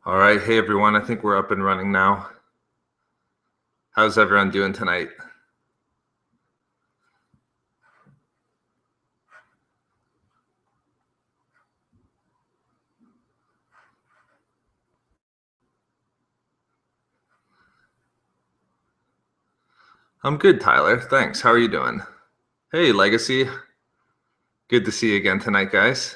All right. Hey, everyone. I think we're up and running now. How's everyone doing tonight? I'm good, Tyler. Thanks. How are you doing? Hey, Legacy. Good to see you again tonight, guys.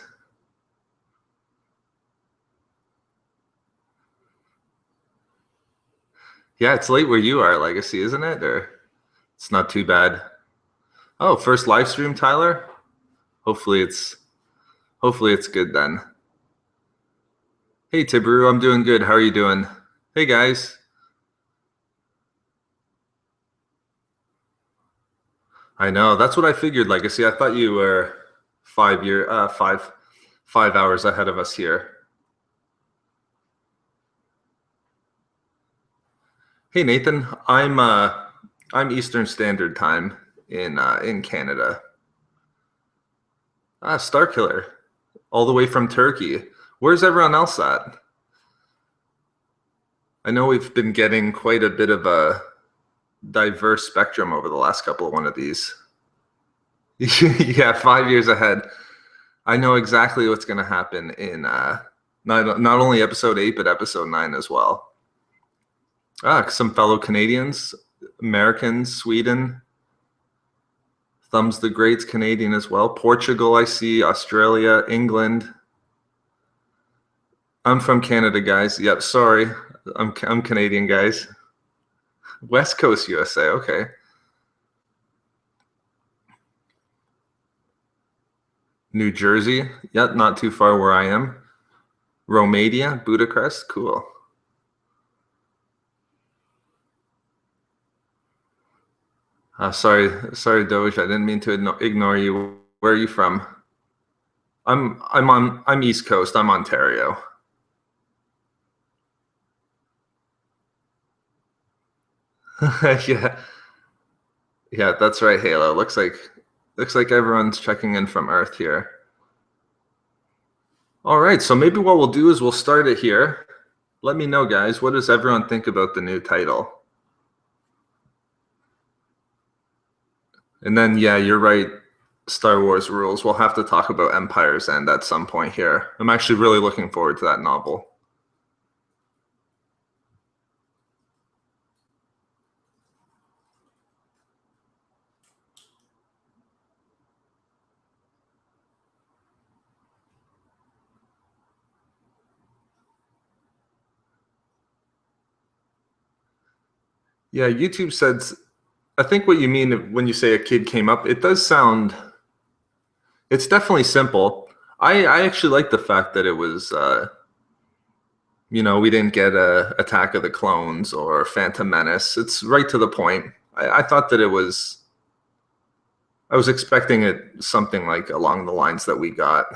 Yeah, it's late where you are, Legacy, isn't it? Or it's not too bad. Oh, first live stream, Tyler? Hopefully it's hopefully it's good then. Hey, Tibaru, I'm doing good. How are you doing? Hey, guys. I know. That's what I figured, Legacy. I thought you were 5 hours ahead of us here. Hey Nathan, I'm Eastern Standard Time in Canada. Star Killer, all the way from Turkey. Where's everyone else at? I know we've been getting quite a bit of a diverse spectrum over the last couple of one of these. Yeah, 5 years ahead. I know exactly what's going to happen in not only episode 8 but episode 9 as well. Some fellow Canadians, Americans, Sweden. Thumbs the Great's Canadian as well. Portugal, I see. Australia, England. I'm from Canada, guys. Yep, sorry. I'm Canadian, guys. West Coast USA, okay. New Jersey, yep, not too far where I am. Romania, Budapest, cool. Sorry, Doge. I didn't mean to ignore you. Where are you from? I'm East Coast. I'm Ontario. Yeah, yeah, that's right, Halo. Looks like everyone's checking in from Earth here. All right, so maybe what we'll do is we'll start it here. Let me know, guys. What does everyone think about the new title? And then, yeah, you're right. Star Wars rules. We'll have to talk about Empire's End at some point here. I'm actually really looking forward to that novel. Yeah, YouTube said, I think what you mean when you say a kid came up, it does sound, it's definitely simple. I actually like the fact that it was, we didn't get a Attack of the Clones or Phantom Menace. It's right to the point. I thought that I was expecting it something like along the lines that we got.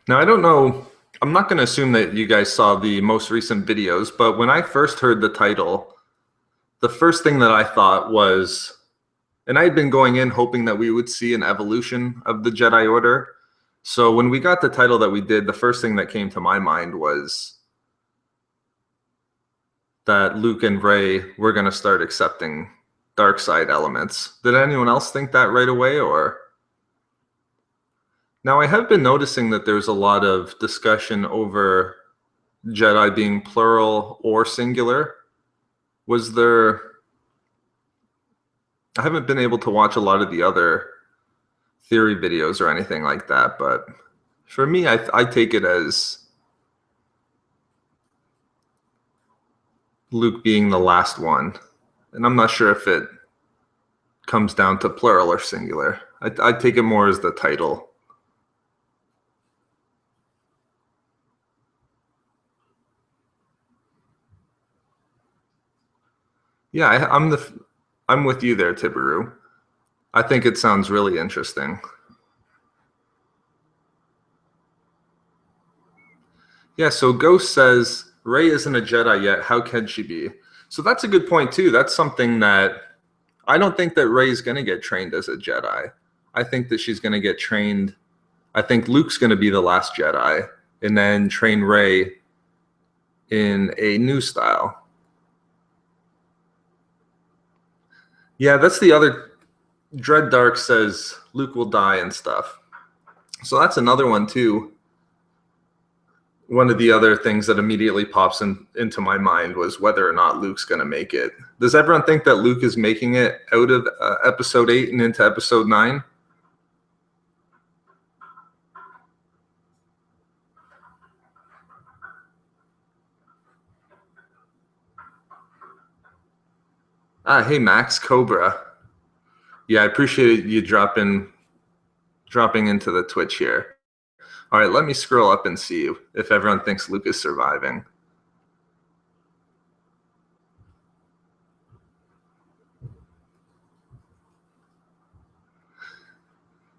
Now, I don't know. I'm not going to assume that you guys saw the most recent videos, but when I first heard the title, the first thing that I thought was, and I had been going in hoping that we would see an evolution of the Jedi Order. So when we got the title that we did, the first thing that came to my mind was that Luke and Rey were going to start accepting dark side elements. Did anyone else think that right away, or? Now, I have been noticing that there's a lot of discussion over Jedi being plural or singular. Was there? I haven't been able to watch a lot of the other theory videos or anything like that, but for me, I take it as Luke being the last one, and I'm not sure if it comes down to plural or singular. I take it more as the title. Yeah, I'm with you there, Tibaru. I think it sounds really interesting. Yeah, so Ghost says, Rey isn't a Jedi yet. How can she be? So that's a good point, too. That's something that I don't think that Rey's going to get trained as a Jedi. I think that she's going to get trained. I think Luke's going to be the last Jedi and then train Rey in a new style. Yeah, that's the other. Dread Dark says Luke will die and stuff. So that's another one, too. One of the other things that immediately pops into my mind was whether or not Luke's going to make it. Does everyone think that Luke is making it out of episode 8 and into episode 9? Hey, Max Cobra. Yeah, I appreciate you dropping into the Twitch here. All right, let me scroll up and see if everyone thinks Luke is surviving.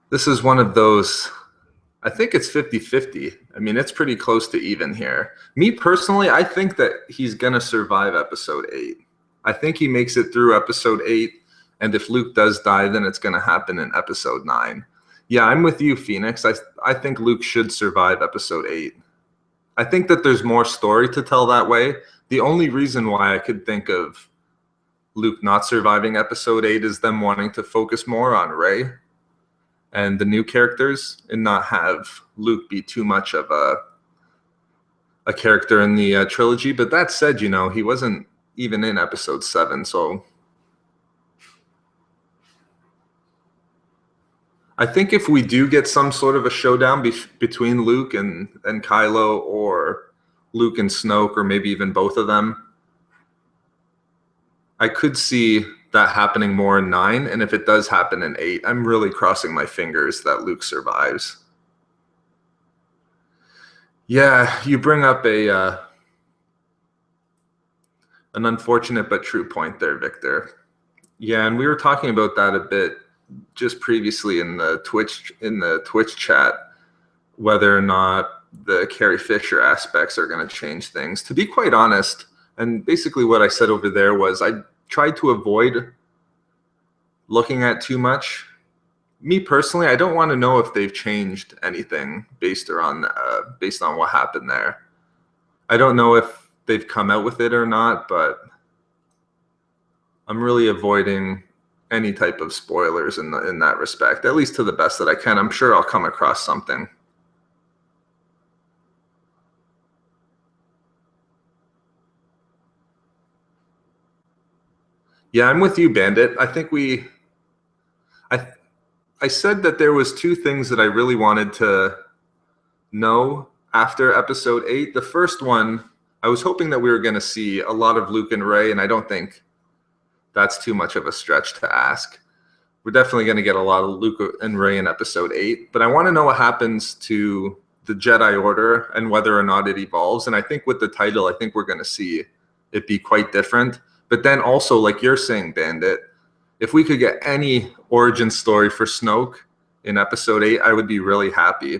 This is one of those, I think it's 50-50. I mean, it's pretty close to even here. Me personally, I think that he's going to survive episode 8. I think he makes it through episode 8, and if Luke does die, then it's going to happen in episode 9. Yeah, I'm with you, Phoenix. I think Luke should survive episode 8. I think that there's more story to tell that way. The only reason why I could think of Luke not surviving episode 8 is them wanting to focus more on Rey and the new characters and not have Luke be too much of a character in the trilogy. But that said, he wasn't even in episode 7, so I think if we do get some sort of a showdown between Luke and Kylo, or Luke and Snoke, or maybe even both of them, I could see that happening more in 9. And if it does happen in 8, I'm really crossing my fingers that Luke survives. Yeah, you bring up an unfortunate but true point there, Victor. Yeah, and we were talking about that a bit just previously in the Twitch chat, whether or not the Carrie Fisher aspects are going to change things. To be quite honest, and basically what I said over there was I tried to avoid looking at too much. Me personally, I don't want to know if they've changed anything based on what happened there. I don't know if they've come out with it or not, but I'm really avoiding any type of spoilers in that respect, at least to the best that I can. I'm sure I'll come across something. Yeah, I'm with you, Bandit. I think I said that there was 2 things that I really wanted to know after episode 8. The first one, I was hoping that we were going to see a lot of Luke and Rey, and I don't think that's too much of a stretch to ask. We're definitely going to get a lot of Luke and Rey in episode 8, but I want to know what happens to the Jedi Order and whether or not it evolves. And I think with the title, I think we're going to see it be quite different. But then also, like you're saying, Bandit, if we could get any origin story for Snoke in episode 8, I would be really happy.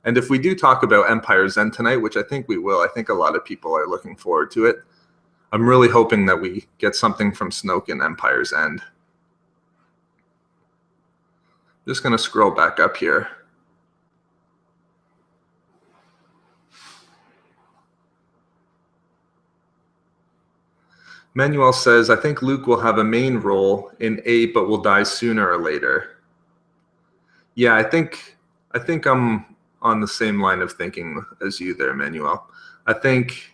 And if we do talk about Empire's End tonight, which I think we will, I think a lot of people are looking forward to it. I'm really hoping that we get something from Snoke in Empire's End. Just going to scroll back up here. Manuel says, I think Luke will have a main role in 8, but will die sooner or later. Yeah, I think I'm on the same line of thinking as you there, Manuel. I think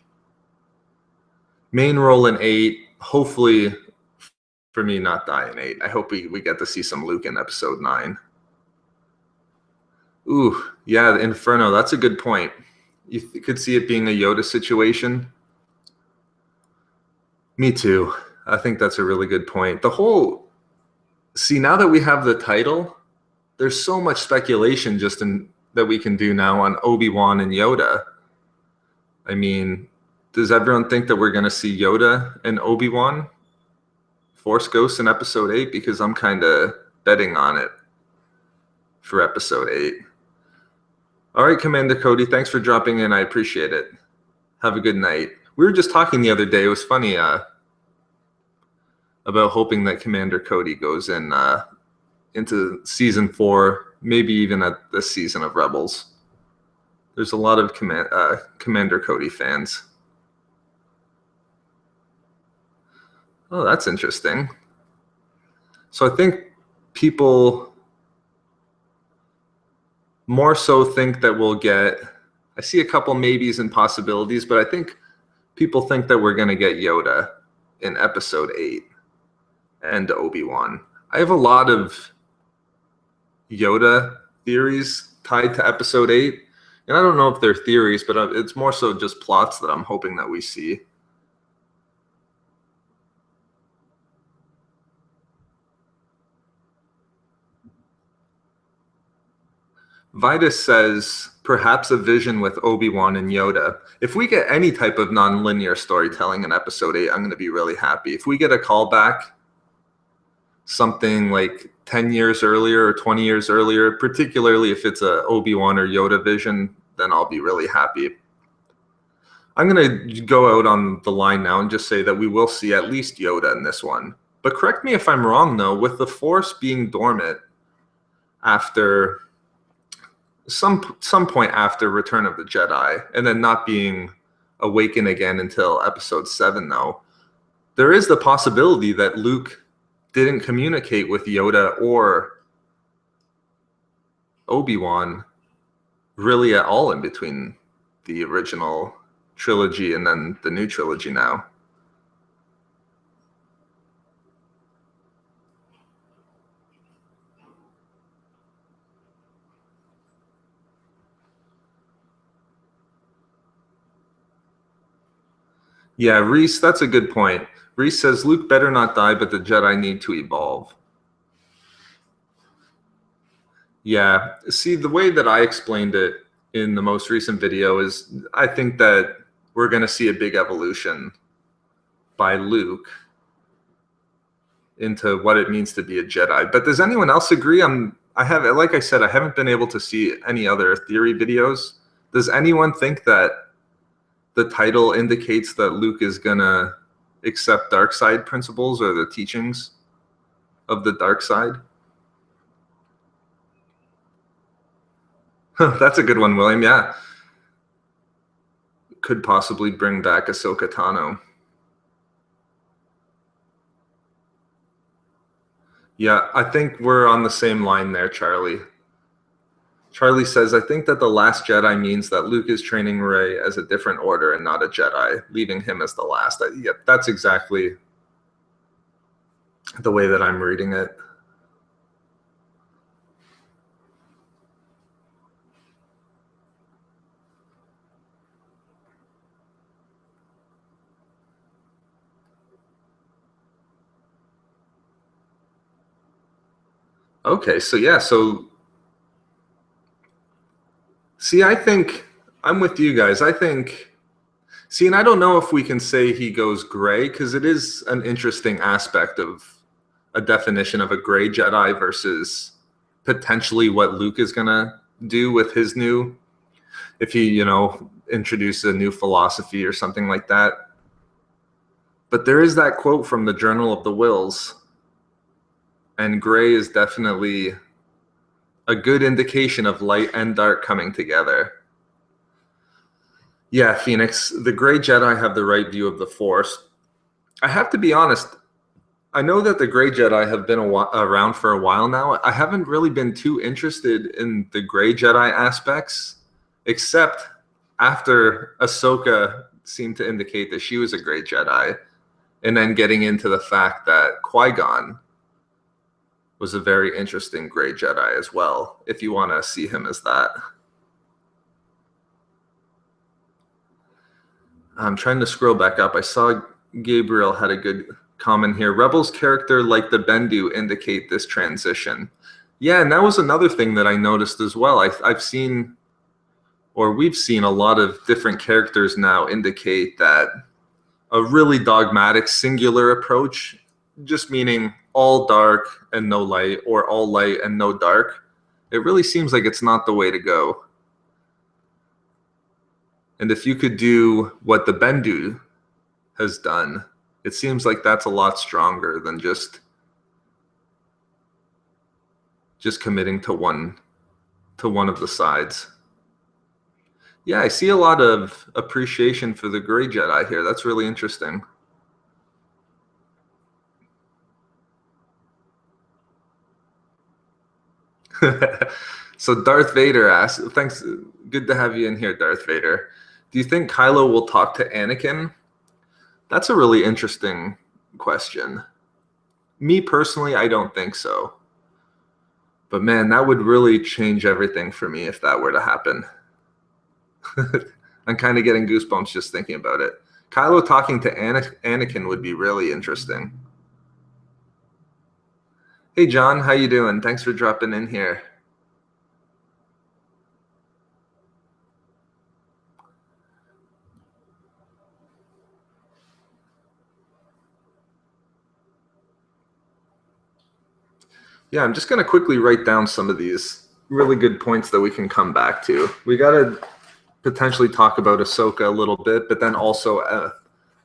main role in 8, hopefully for me not die in 8. I hope we get to see some Luke in episode 9. Ooh, yeah, the Inferno, that's a good point. You could see it being a Yoda situation. Me too. I think that's a really good point. Now that we have the title, there's so much speculation that we can do now on Obi-Wan and Yoda. I mean, does everyone think that we're going to see Yoda and Obi-Wan Force Ghosts in episode 8? Because I'm kind of betting on it for episode 8. All right, Commander Cody, thanks for dropping in. I appreciate it. Have a good night. We were just talking the other day. It was funny about hoping that Commander Cody goes in into season 4, maybe even at this season of Rebels. There's a lot of Commander Cody fans. Oh, that's interesting. So I think people more so think that we'll get, I see a couple maybes and possibilities, but I think people think that we're going to get Yoda in episode 8 and Obi-Wan. I have a lot of Yoda theories tied to episode 8. And I don't know if they're theories, but it's more so just plots that I'm hoping that we see. Vitus says, perhaps a vision with Obi-Wan and Yoda. If we get any type of non-linear storytelling in episode 8, I'm going to be really happy. If we get a callback, something like 10 years earlier or 20 years earlier, particularly if it's a Obi-Wan or Yoda vision, then I'll be really happy. I'm going to go out on the line now and just say that we will see at least Yoda in this one. But correct me if I'm wrong, though, with the Force being dormant after some point after Return of the Jedi, and then not being awakened again until episode 7, though, there is the possibility that Luke didn't communicate with Yoda or Obi-Wan really at all in between the original trilogy and then the new trilogy now. Yeah, Reese, that's a good point. Reese says Luke better not die, but the Jedi need to evolve. Yeah, see, the way that I explained it in the most recent video is I think that we're going to see a big evolution by Luke into what it means to be a Jedi. But does anyone else agree? Like I said, I haven't been able to see any other theory videos. Does anyone think that the title indicates that Luke is gonna accept dark side principles or the teachings of the dark side? That's a good one, William. Yeah. Could possibly bring back Ahsoka Tano. Yeah, I think we're on the same line there, Charlie. Charlie says, I think that the Last Jedi means that Luke is training Rey as a different order and not a Jedi, leaving him as the last. Yeah, that's exactly the way that I'm reading it. Okay, so yeah, see, I think I'm with you guys. See, and I don't know if we can say he goes gray, because it is an interesting aspect of a definition of a gray Jedi versus potentially what Luke is going to do with his new, if he, introduces a new philosophy or something like that. But there is that quote from the Journal of the Wills, and gray is definitely a good indication of light and dark coming together. Yeah, Phoenix, the gray Jedi have the right view of the Force. I have to be honest, I know that the gray Jedi have been around for a while now. I haven't really been too interested in the gray Jedi aspects, except after Ahsoka seemed to indicate that she was a gray Jedi, and then getting into the fact that Qui-Gon was a very interesting gray Jedi as well, if you want to see him as that. I'm trying to scroll back up. I saw Gabriel had a good comment here. Rebels character like the Bendu indicate this transition. Yeah, and that was another thing that I noticed as well. I've seen, or we've seen, a lot of different characters now indicate that a really dogmatic singular approach, just meaning all dark and no light, or all light and no dark, it really seems like it's not the way to go. And if you could do what the Bendu has done, it seems like that's a lot stronger than just committing to one of the sides. Yeah, I see a lot of appreciation for the Gray Jedi here. That's really interesting. So Darth Vader asks, thanks, good to have you in here, Darth Vader. Do you think Kylo will talk to Anakin? That's a really interesting question. Me personally, I don't think so. But man, that would really change everything for me if that were to happen. I'm kind of getting goosebumps just thinking about it. Kylo talking to Anakin would be really interesting. Hey John, how you doing? Thanks for dropping in here. Yeah, I'm just going to quickly write down some of these really good points that we can come back to. We got to potentially talk about Ahsoka a little bit, but then also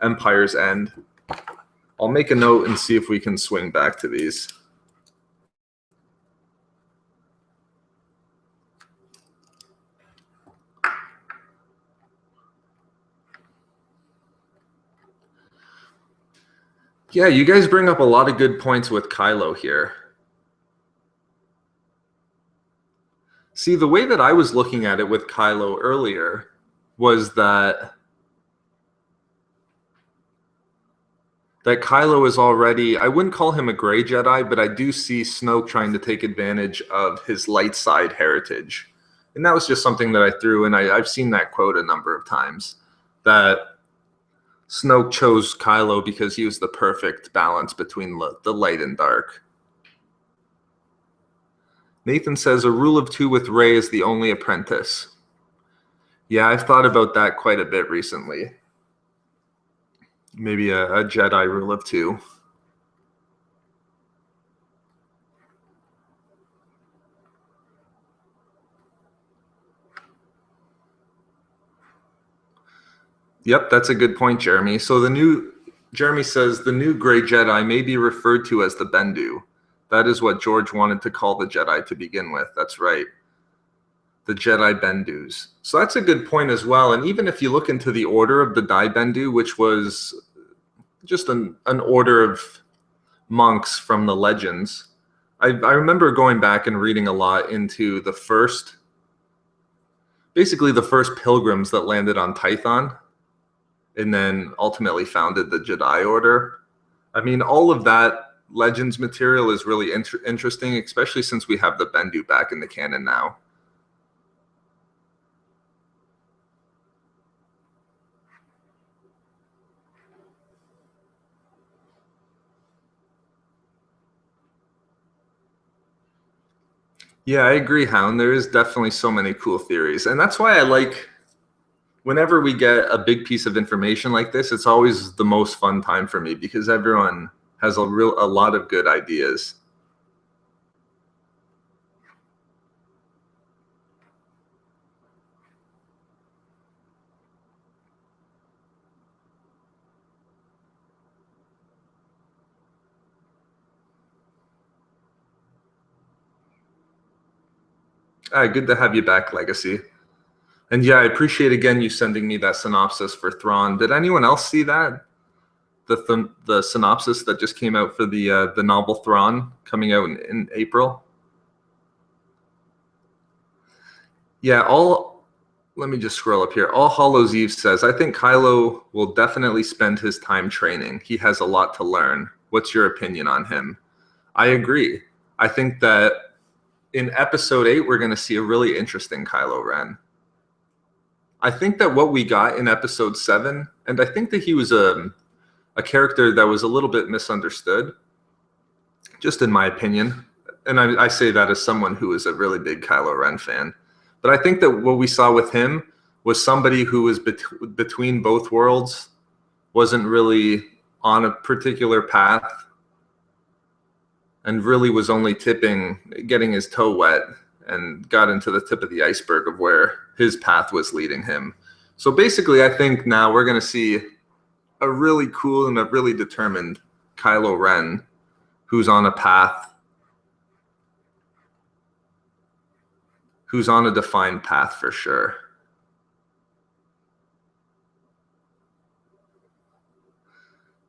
Empire's End. I'll make a note and see if we can swing back to these. Yeah, you guys bring up a lot of good points with Kylo here. See, the way that I was looking at it with Kylo earlier was that Kylo is already, I wouldn't call him a gray Jedi, but I do see Snoke trying to take advantage of his light side heritage. And that was just something that I threw, and I've seen that quote a number of times, that Snoke chose Kylo because he was the perfect balance between the light and dark. Nathan says, a rule of two with Rey is the only apprentice. Yeah, I've thought about that quite a bit recently. Maybe a Jedi rule of two. Yep, that's a good point, Jeremy. So Jeremy says the new Gray Jedi may be referred to as the Bendu. That is what George wanted to call the Jedi to begin with. That's right. The Jedi Bendus. So that's a good point as well. And even if you look into the order of the Dai Bendu, which was just an order of monks from the legends, I remember going back and reading a lot into basically the first pilgrims that landed on Tython and then ultimately founded the Jedi Order. I mean, all of that Legends material is really interesting, especially since we have the Bendu back in the canon now. Yeah, I agree, Hound. There is definitely so many cool theories. And that's why I like whenever we get a big piece of information like this, it's always the most fun time for me because everyone has a lot of good ideas. Good to have you back, Legacy. And yeah, I appreciate again you sending me that synopsis for Thrawn. Did anyone else see that? The synopsis that just came out for the novel Thrawn coming out in April. Yeah, let me just scroll up here. All Hallows Eve says, I think Kylo will definitely spend his time training. He has a lot to learn. What's your opinion on him? I agree. I think that in episode 8, we're going to see a really interesting Kylo Ren. I think that what we got in episode 7, and I think that he was a character that was a little bit misunderstood, just in my opinion. And I say that as someone who is a really big Kylo Ren fan. But I think that what we saw with him was somebody who was between both worlds, wasn't really on a particular path, and really was only getting his toe wet, and got into the tip of the iceberg of where his path was leading him. So basically, I think now we're going to see a really cool and a really determined Kylo Ren who's on a path, who's on a defined path for sure.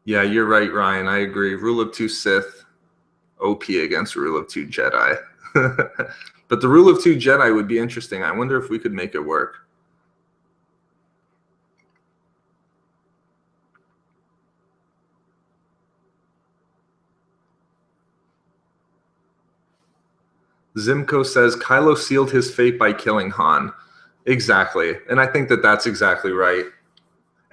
Yeah, you're right, Ryan. I agree. Rule of 2 Sith, OP against Rule of 2 Jedi. But the Rule of 2 Jedi would be interesting. I wonder if we could make it work. Zimko says Kylo sealed his fate by killing Han. Exactly. And I think that that's exactly right.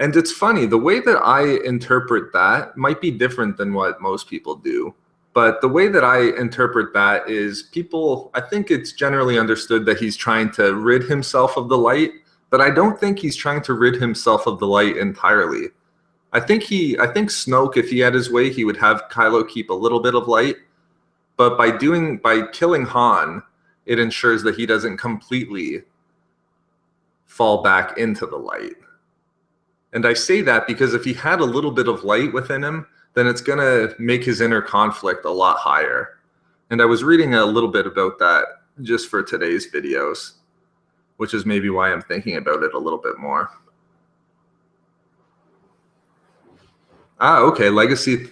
And it's funny, the way that I interpret that might be different than what most people do. But the way that I interpret that is I think it's generally understood that he's trying to rid himself of the light, but I don't think he's trying to rid himself of the light entirely. I think Snoke, if he had his way, he would have Kylo keep a little bit of light. But by killing Han, it ensures that he doesn't completely fall back into the light. And I say that because if he had a little bit of light within him, then it's going to make his inner conflict a lot higher. And I was reading a little bit about that just for today's videos, which is maybe why I'm thinking about it a little bit more. Okay. Legacy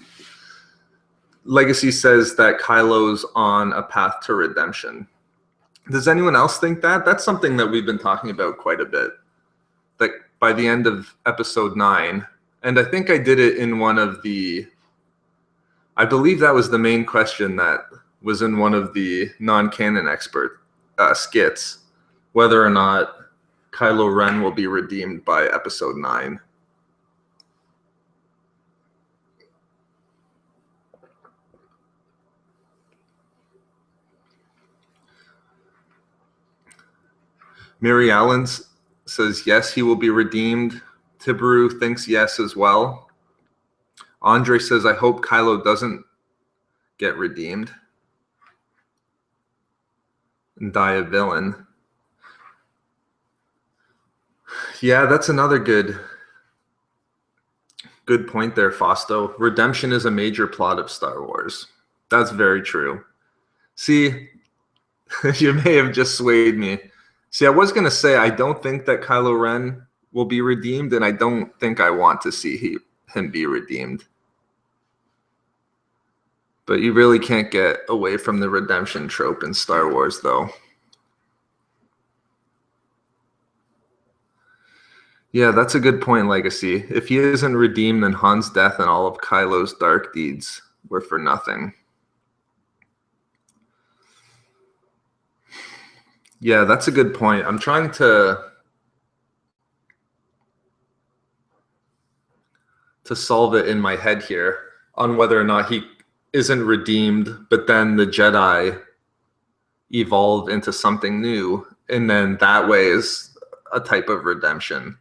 says that Kylo's on a path to redemption. Does anyone else think that? That's something that we've been talking about quite a bit. That by the end of episode 9, and I think I did it in I believe that was the main question that was in one of the non-canon expert skits, whether or not Kylo Ren will be redeemed by episode 9. Mary Allen says yes, he will be redeemed. Tibaru thinks yes as well. Andre says, I hope Kylo doesn't get redeemed and die a villain. Yeah, that's another good point there, Fausto. Redemption is a major plot of Star Wars. That's very true. See, you may have just swayed me. See, I was going to say I don't think that Kylo Ren will be redeemed, and I don't think I want to see him be redeemed. But you really can't get away from the redemption trope in Star Wars, though. Yeah, that's a good point, Legacy. If he isn't redeemed, then Han's death and all of Kylo's dark deeds were for nothing. Yeah, that's a good point. I'm trying to solve it in my head here on whether or not he isn't redeemed, but then the Jedi evolve into something new, and then that way is a type of redemption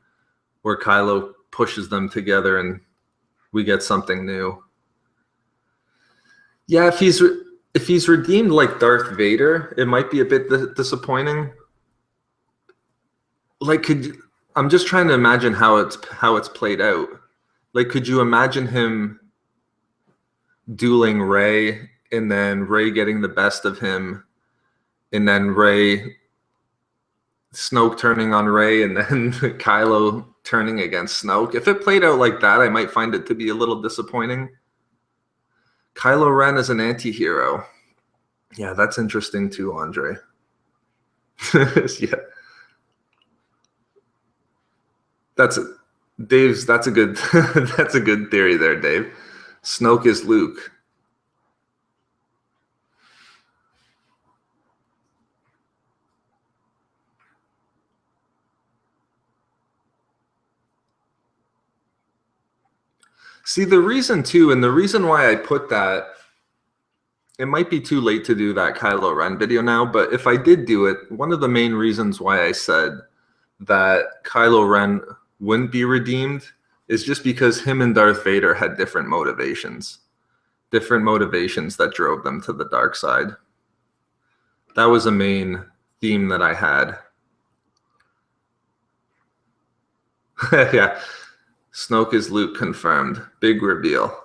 where Kylo pushes them together and we get something new. Yeah, if he's redeemed like Darth Vader, it might be a bit disappointing. Like, I'm just trying to imagine how it's played out. Like, could you imagine him dueling Rey, and then Rey getting the best of him, and then Snoke turning on Rey, and then Kylo turning against Snoke? If it played out like that, I might find it to be a little disappointing. Kylo Ren is an anti-hero. Yeah, that's interesting too, Andre. Yeah. That's a good that's a good theory there, Dave. Snoke is Luke. See, the reason too, and the reason why I put that, it might be too late to do that Kylo Ren video now, but if I did do it, one of the main reasons why I said that Kylo Ren wouldn't be redeemed is just because him and Darth Vader had different motivations that drove them to the dark side. That was a main theme that I had. Yeah. Snoke is Luke confirmed. Big reveal.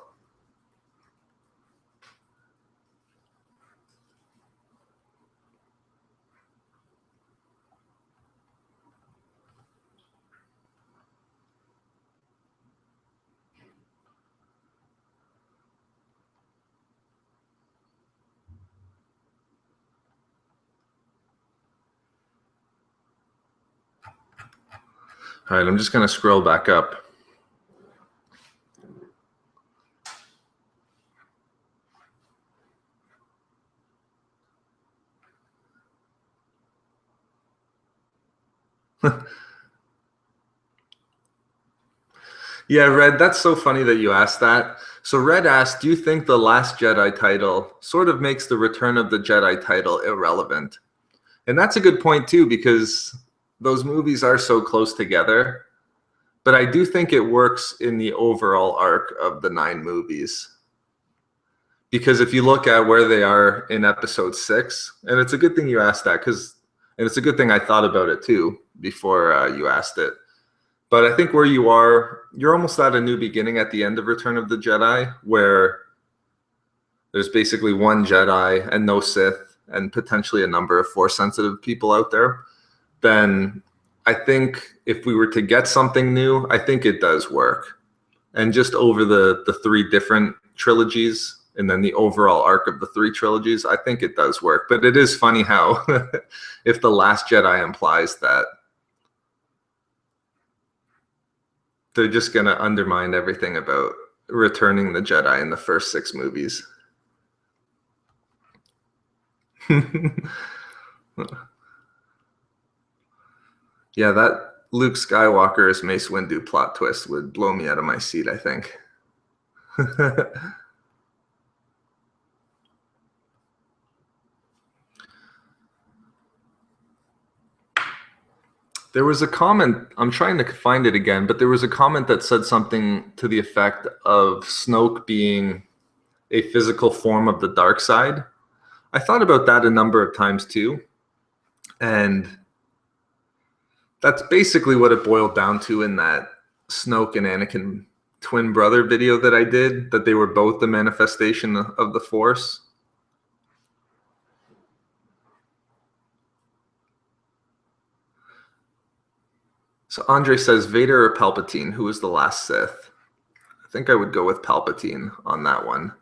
All right, I'm just going to scroll back up. Yeah, Red, that's so funny that you asked that. So Red asked, do you think the Last Jedi title sort of makes the Return of the Jedi title irrelevant? And that's a good point too, because those movies are so close together. But I do think it works in the overall arc of the 9 movies. Because if you look at where they are in episode 6, and it's a good thing you asked that, and it's a good thing I thought about it too before you asked it. But I think where you are, you're almost at a new beginning at the end of Return of the Jedi, where there's basically one Jedi and no Sith, and potentially a number of Force-sensitive people out there. Then I think if we were to get something new, I think it does work. And just over the 3 different trilogies, and then the overall arc of the 3 trilogies, I think it does work. But it is funny how if The Last Jedi implies that they're just going to undermine everything about returning the Jedi in the first 6 movies. Yeah, that Luke Skywalker as Mace Windu plot twist would blow me out of my seat, I think. There was a comment, I'm trying to find it again, but there was a comment that said something to the effect of Snoke being a physical form of the dark side. I thought about that a number of times too. And that's basically what it boiled down to in that Snoke and Anakin twin brother video that I did, that they were both the manifestation of the Force. So Andre says, Vader or Palpatine, who was the last Sith? I think I would go with Palpatine on that one.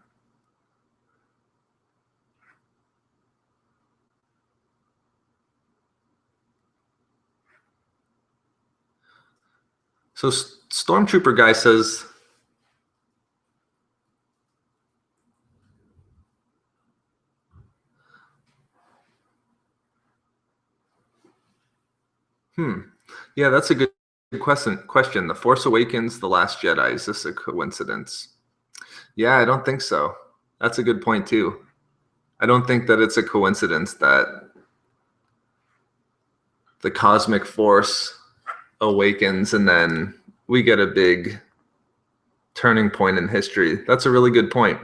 So Stormtrooper guy says, yeah, that's a good question. The Force Awakens, The Last Jedi, is this a coincidence? Yeah, I don't think so. That's a good point too. I don't think that it's a coincidence that the cosmic force awakens and then we get a big turning point in history. That's a really good point.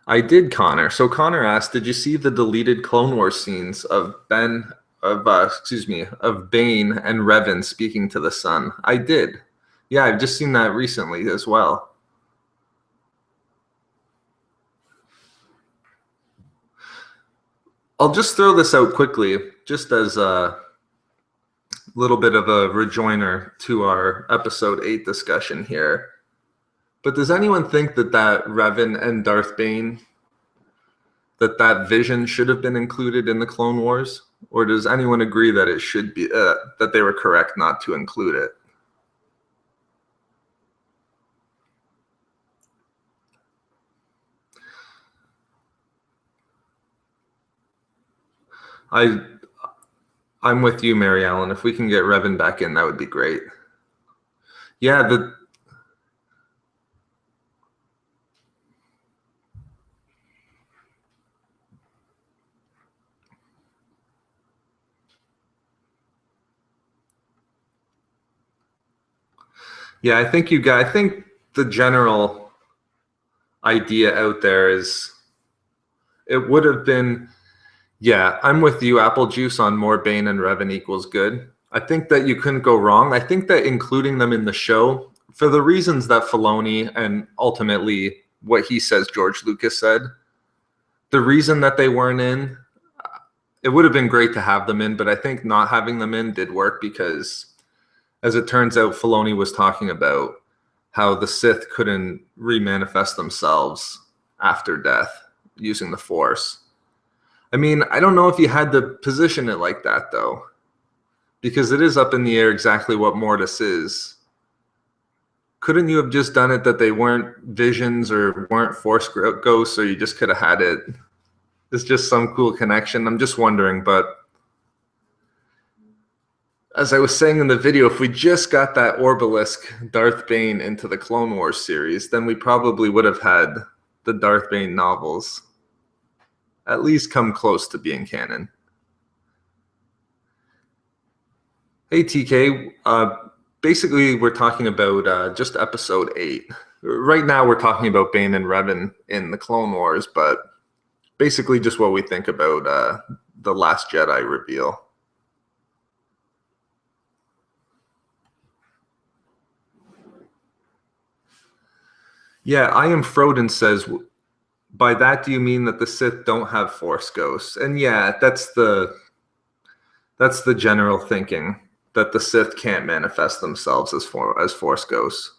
I did, Connor. So Connor asked, did you see the deleted Clone Wars scenes of Bane and Revan speaking to the sun? I did. Yeah, I've just seen that recently as well. I'll just throw this out quickly, just as a little bit of a rejoinder to our episode 8 discussion here. But does anyone think that Revan and Darth Bane, that vision should have been included in the Clone Wars? Or does anyone agree that it should be, that they were correct not to include it? I'm with you, Mary Ellen. If we can get Revan back in, that would be great. Yeah, I think I think the general idea out there is it would have been Yeah, I'm with you. Apple juice on more Bane and Revan equals good. I think that you couldn't go wrong. I think that including them in the show, for the reasons that Filoni and ultimately what he says George Lucas said, the reason that they weren't in, it would have been great to have them in, but I think not having them in did work because, as it turns out, Filoni was talking about how the Sith couldn't remanifest themselves after death using the Force. I mean, I don't know if you had to position it like that, though, because it is up in the air exactly what Mortis is. Couldn't you have just done it that they weren't visions or weren't Force ghosts, or you just could have had it? It's just some cool connection. I'm just wondering, but as I was saying in the video, if we just got that Orbalisk Darth Bane into the Clone Wars series, then we probably would have had the Darth Bane novels at least come close to being canon. Hey, TK. Basically, we're talking about just episode 8. Right now, we're talking about Bane and Revan in the Clone Wars, but basically just what we think about the Last Jedi reveal. Yeah, I Am Froden says, by that do you mean that the Sith don't have Force ghosts? And yeah, that's the general thinking, that the Sith can't manifest themselves as Force ghosts.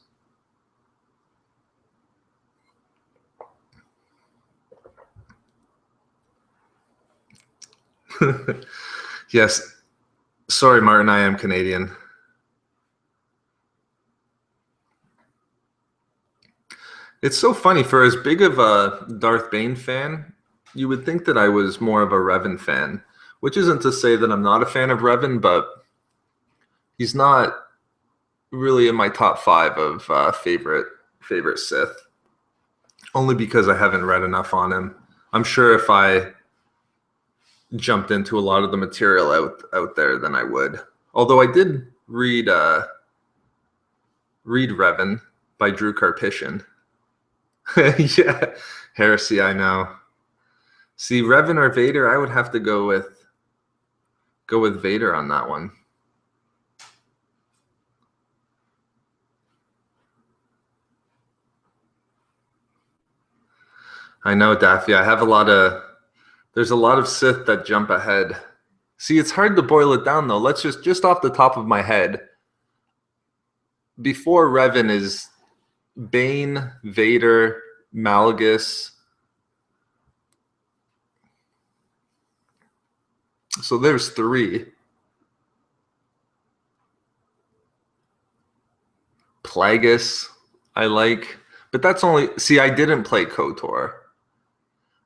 Yes. Sorry, Martin, I am Canadian. It's so funny. For as big of a Darth Bane fan, you would think that I was more of a Revan fan, which isn't to say that I'm not a fan of Revan, but he's not really in my top 5 of favorite Sith. Only because I haven't read enough on him. I'm sure if I jumped into a lot of the material out there, then I would. Although I did read Revan by Drew Karpyshyn. Yeah, heresy, I know. See, Revan or Vader, I would have to go with Vader on that one. I know, Daffy. There's a lot of Sith that jump ahead. See, it's hard to boil it down though. Let's just off the top of my head. Before Revan is Bane, Vader, Malgus. So there's 3. Plagueis, I like. But that's only... See, I didn't play KOTOR.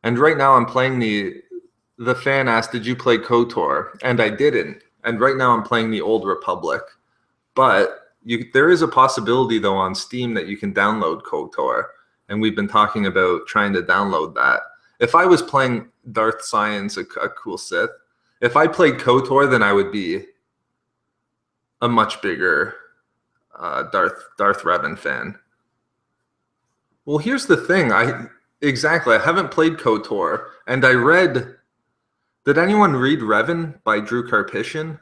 And right now I'm playing the fan asked, did you play KOTOR? And I didn't. And right now I'm playing the Old Republic. But there is a possibility, though, on Steam that you can download KOTOR. And we've been talking about trying to download that. If I was playing Darth Science, a cool Sith, if I played KOTOR, then I would be a much bigger Darth Revan fan. Well, here's the thing. I haven't played KOTOR, and I read... Did anyone read Revan by Drew Karpyshyn?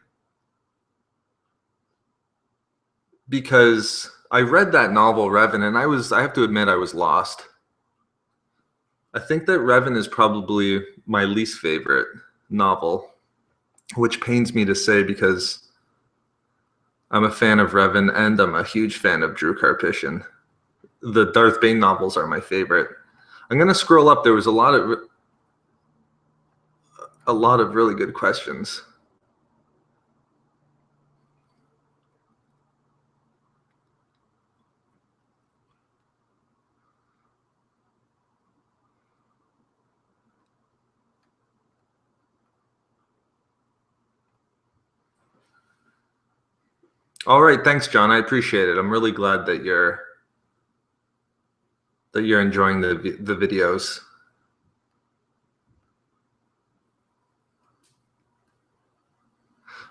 Because I read that novel, Revan, and I have to admit I was lost. I think that Revan is probably my least favorite novel, which pains me to say because I'm a fan of Revan and I'm a huge fan of Drew Karpyshyn. The Darth Bane novels are my favorite. I'm going to scroll up. There was a lot of really good questions. All right, thanks, John. I appreciate it. I'm really glad that you're enjoying the videos.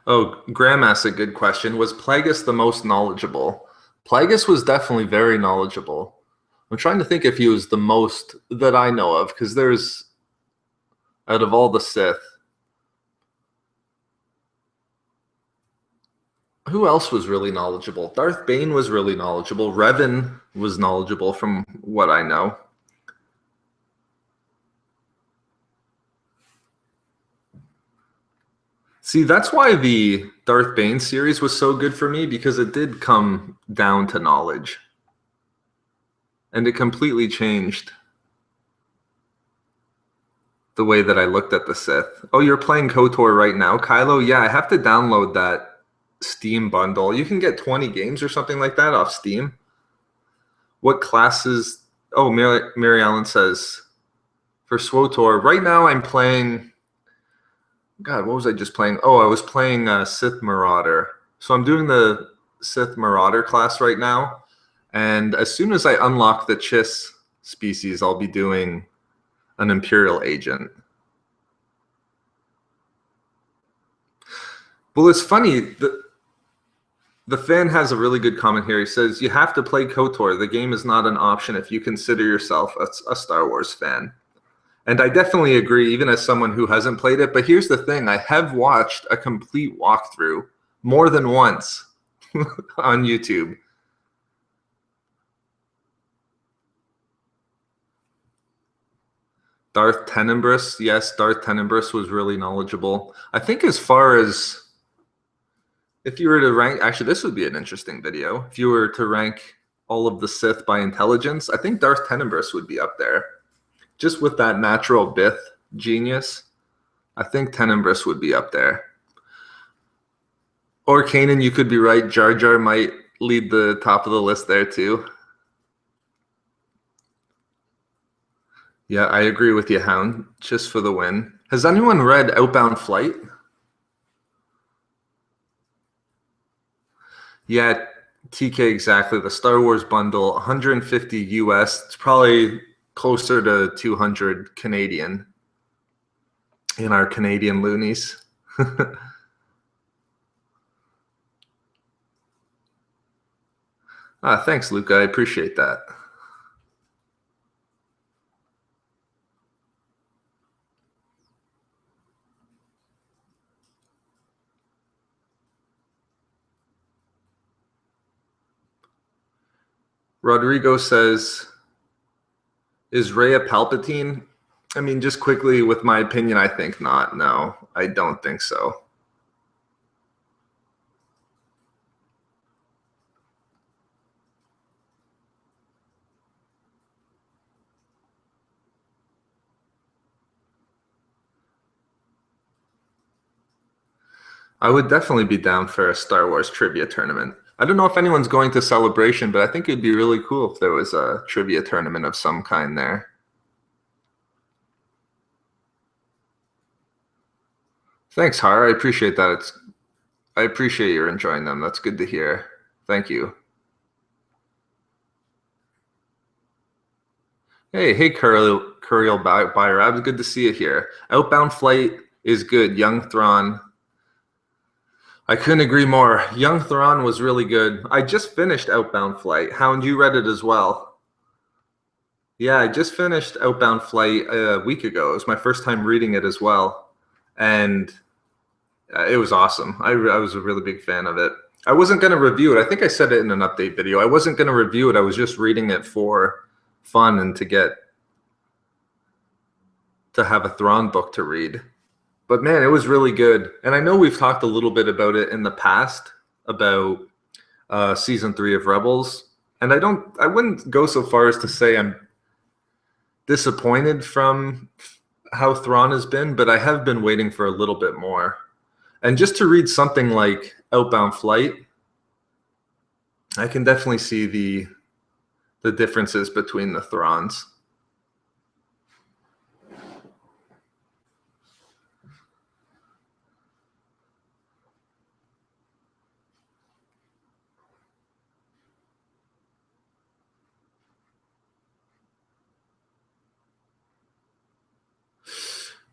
Oh, Graham asked a good question. Was Plagueis the most knowledgeable? Plagueis was definitely very knowledgeable. I'm trying to think if he was the most that I know of, because there's, out of all the Sith, Who else was really knowledgeable? Darth Bane was really knowledgeable. Revan was knowledgeable from what I know. See, that's why the Darth Bane series was so good for me, because it did come down to knowledge. And it completely changed the way that I looked at the Sith. Oh, you're playing KOTOR right now, Kylo? Yeah, I have to download that Steam bundle. You can get 20 games or something like that off Steam. What classes? Oh, Mary Ellen says, for SWOTOR, right now I'm playing... God, what was I just playing? Oh, I was playing Sith Marauder. So I'm doing the Sith Marauder class right now. And as soon as I unlock the Chiss species, I'll be doing an Imperial agent. Well, it's funny. The fan has a really good comment here. He says, you have to play KOTOR. The game is not an option if you consider yourself a Star Wars fan. And I definitely agree, even as someone who hasn't played it. But here's the thing. I have watched a complete walkthrough more than once on YouTube. Darth Tenebrous. Yes, Darth Tenebrous was really knowledgeable. I think as far as... if you were to rank... actually, this would be an interesting video. If you were to rank all of the Sith by intelligence, I think Darth Tenebrous would be up there. Just with that natural Bith genius, I think Tenebrous would be up there. Or Kanan, you could be right. Jar Jar might lead the top of the list there too. Yeah, I agree with you, Hound. Just for the win. Has anyone read Outbound Flight? Yeah, TK, exactly. The Star Wars bundle, 150 US. It's probably closer to 200 Canadian in our Canadian loonies. Thanks, Luca. I appreciate that. Rodrigo says, is Rey a Palpatine? I mean, just quickly with my opinion, I think not. No, I don't think so. I would definitely be down for a Star Wars trivia tournament. I don't know if anyone's going to Celebration, but I think it'd be really cool if there was a trivia tournament of some kind there. Thanks, Har. I appreciate that. I appreciate you're enjoying them. That's good to hear. Thank you. Hey, Curiel Byrab. Good to see you here. Outbound Flight is good. Young Thrawn. I couldn't agree more. Young Thrawn was really good. I just finished Outbound Flight. Hound, you read it as well. Yeah, I just finished Outbound Flight a week ago. It was my first time reading it as well. And it was awesome. I was a really big fan of it. I wasn't going to review it. I think I said it in an update video. I wasn't going to review it. I was just reading it for fun and to have a Thrawn book to read. But man, it was really good. And I know we've talked a little bit about it in the past, about season 3 of Rebels. And I wouldn't go so far as to say I'm disappointed from how Thrawn has been, but I have been waiting for a little bit more. And just to read something like Outbound Flight, I can definitely see the differences between the Thrawns.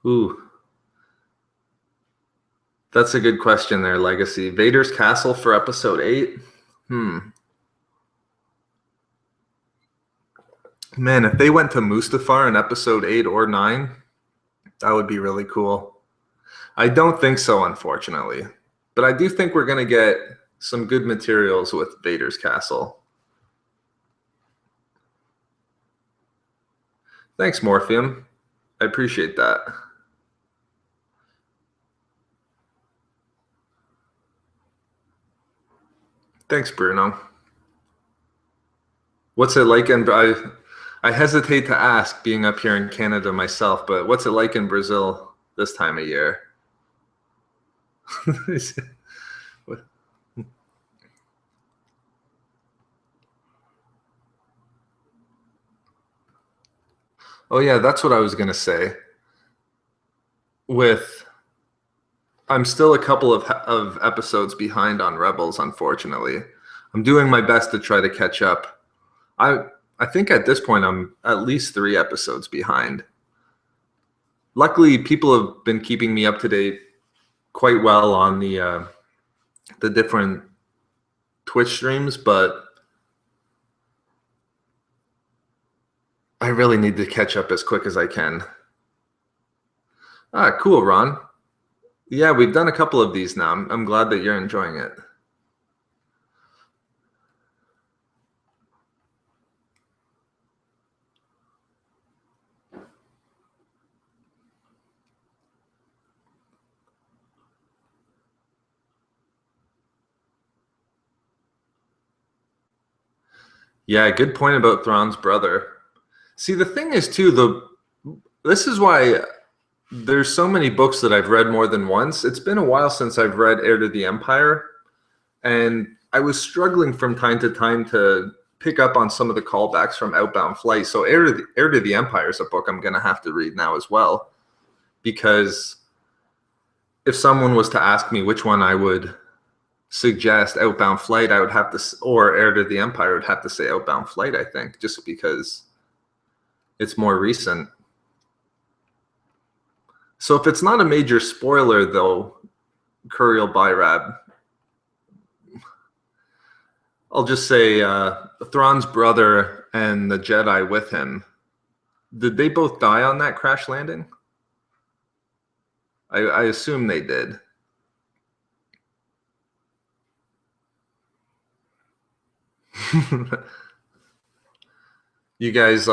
Ooh. That's a good question there, Legacy. Vader's Castle for episode 8? Man, if they went to Mustafar in episode 8 or 9, that would be really cool. I don't think so, unfortunately. But I do think we're going to get some good materials with Vader's castle. Thanks, Morpheum. I appreciate that. Thanks, Bruno. What's it like in I hesitate to ask, being up here in Canada myself, but what's it like in Brazil this time of year? Oh yeah, that's what I was gonna say. I'm still a couple of episodes behind on Rebels, unfortunately. I'm doing my best to try to catch up. I think at this point I'm at least 3 episodes behind. Luckily, people have been keeping me up to date quite well on the different Twitch streams, but I really need to catch up as quick as I can. Ah, cool, Ron. Yeah, we've done a couple of these now. I'm glad that you're enjoying it. Yeah, good point about Thrawn's brother. See, the thing is too, this is why there's so many books that I've read more than once. It's been a while since I've read Heir to the Empire, and I was struggling from time to time to pick up on some of the callbacks from Outbound Flight. So Heir to the Empire is a book I'm going to have to read now as well, because if someone was to ask me which one I would suggest, Outbound Flight, I would have to, or Heir to the Empire, I would have to say Outbound Flight, I think, just because it's more recent. So if it's not a major spoiler, though, Curial Byrab, I'll just say Thrawn's brother and the Jedi with him, did they both die on that crash landing? I assume they did. You guys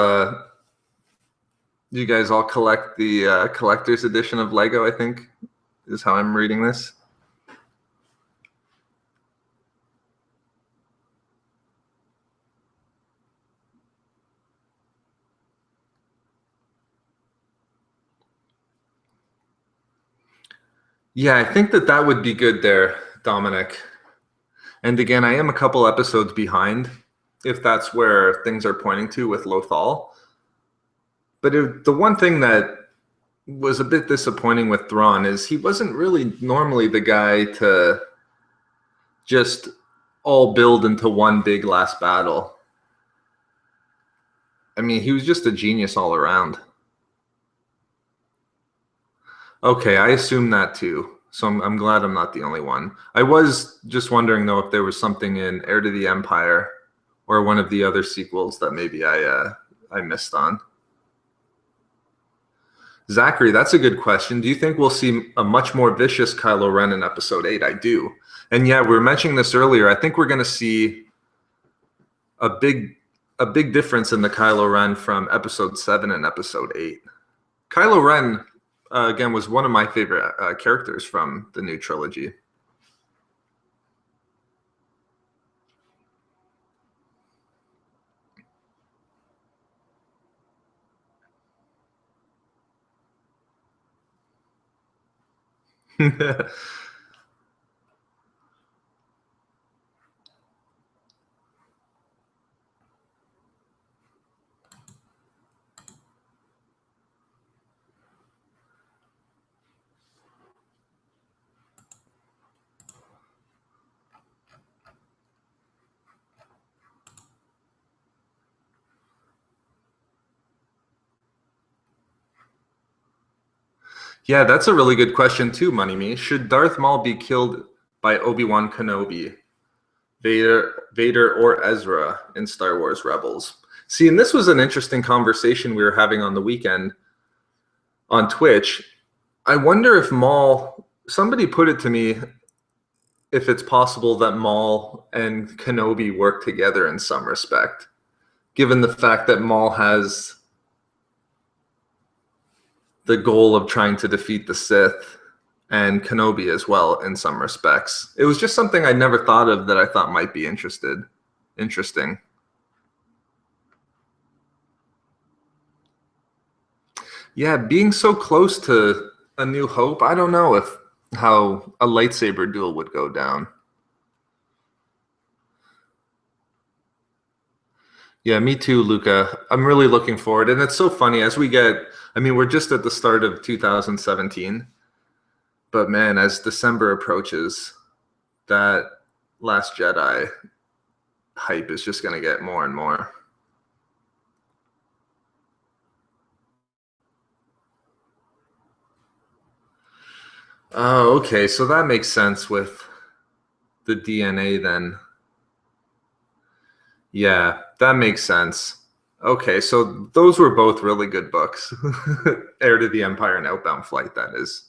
all collect the collector's edition of Lego, I think, is how I'm reading this. Yeah, I think that would be good there, Dominic. And again, I am a couple episodes behind, if that's where things are pointing to with Lothal. But the one thing that was a bit disappointing with Thrawn is he wasn't really normally the guy to just all build into one big last battle. I mean, he was just a genius all around. Okay, I assume that too. So I'm glad I'm not the only one. I was just wondering, though, if there was something in Heir to the Empire or one of the other sequels that maybe I missed on. Zachary, that's a good question. Do you think we'll see a much more vicious Kylo Ren in Episode 8? I do. And yeah, we were mentioning this earlier. I think we're going to see a big difference in the Kylo Ren from Episode 7 and Episode 8. Kylo Ren, again, was one of my favorite characters from the new trilogy. Yeah, that's a really good question too, Money Me. Should Darth Maul be killed by Obi-Wan Kenobi, Vader, or Ezra in Star Wars Rebels? See, and this was an interesting conversation we were having on the weekend on Twitch. I wonder if Maul, somebody put it to me, if it's possible that Maul and Kenobi work together in some respect, given the fact that Maul has the goal of trying to defeat the Sith and Kenobi as well in some respects. It was just something I never thought of that I thought might be interesting. Yeah, being so close to A New Hope, I don't know if how a lightsaber duel would go down. Yeah, me too, Luca. I'm really looking forward. And it's so funny as we get, I mean, we're just at the start of 2017, but man, as December approaches, that Last Jedi hype is just going to get more and more. Oh, okay. So that makes sense with the DNA then. Yeah, that makes sense. Okay, so those were both really good books. Heir to the Empire and Outbound Flight, that is.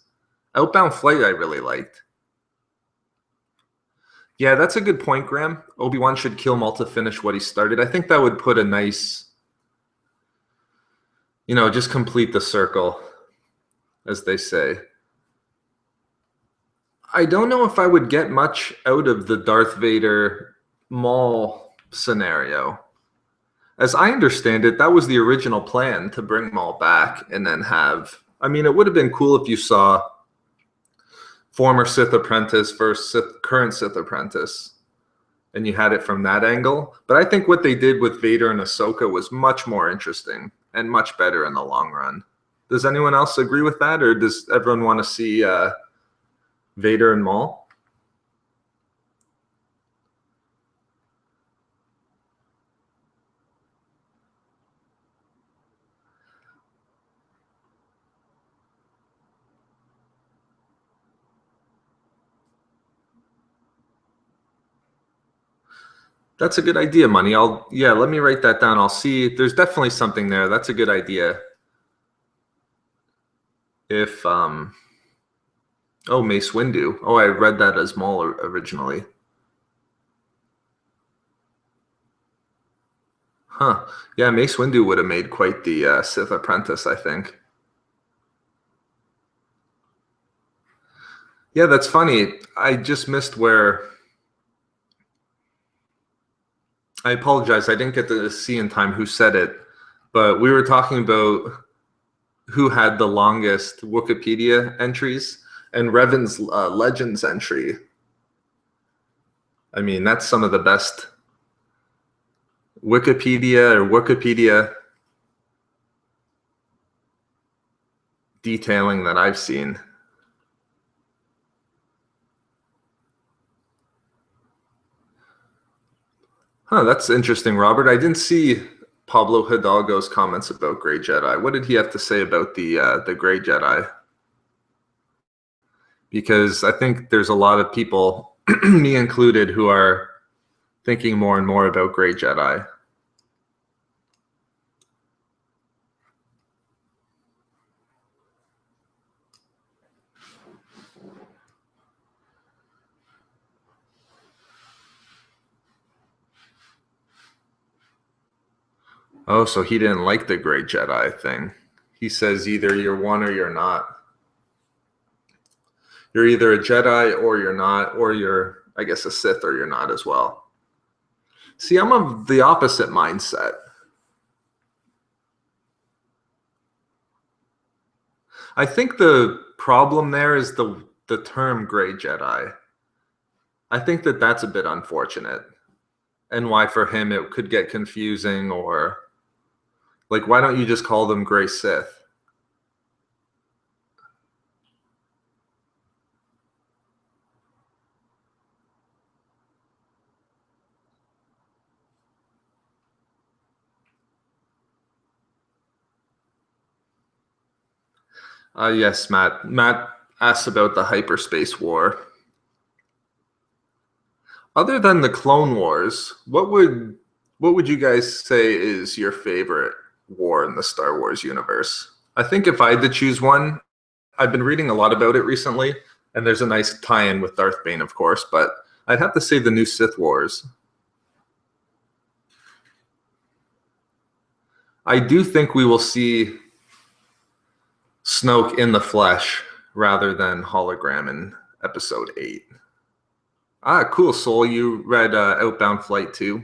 Outbound Flight, I really liked. Yeah, that's a good point, Graham. Obi-Wan should kill Maul to finish what he started. I think that would put a nice, just complete the circle, as they say. I don't know if I would get much out of the Darth Vader Maul scenario. As I understand it, that was the original plan to bring Maul back and then have. I mean, it would have been cool if you saw former Sith apprentice versus current Sith apprentice, and you had it from that angle. But I think what they did with Vader and Ahsoka was much more interesting and much better in the long run. Does anyone else agree with that, or does everyone want to see Vader and Maul? That's a good idea, Money. Let me write that down. I'll see. There's definitely something there. That's a good idea. If Mace Windu. Oh, I read that as Maul originally. Huh. Yeah, Mace Windu would have made quite the Sith apprentice, I think. Yeah, that's funny. I just missed where. I apologize. I didn't get to see in time who said it, but we were talking about who had the longest Wikipedia entries, and Revan's Legends entry. I mean, that's some of the best Wikipedia detailing that I've seen. Huh, that's interesting, Robert. I didn't see Pablo Hidalgo's comments about Grey Jedi. What did he have to say about the Grey Jedi? Because I think there's a lot of people, me included, who are thinking more and more about Grey Jedi. Oh, so he didn't like the Grey Jedi thing. He says either you're one or you're not. You're either a Jedi or you're not, or you're, I guess, a Sith or you're not as well. See, I'm of the opposite mindset. I think the problem there is the term Grey Jedi. I think that that's a bit unfortunate, and why for him it could get confusing, or like, why don't you just call them Grey Sith? Yes, Matt. Matt asked about the hyperspace war. Other than the Clone Wars, what would you guys say is your favorite war in the Star Wars universe? I think if I had to choose one, I've been reading a lot about it recently. And there's a nice tie-in with Darth Bane, of course, but I'd have to say the new Sith Wars. I do think we will see Snoke in the flesh rather than hologram in episode 8. Ah, cool, Soul. You read Outbound Flight 2?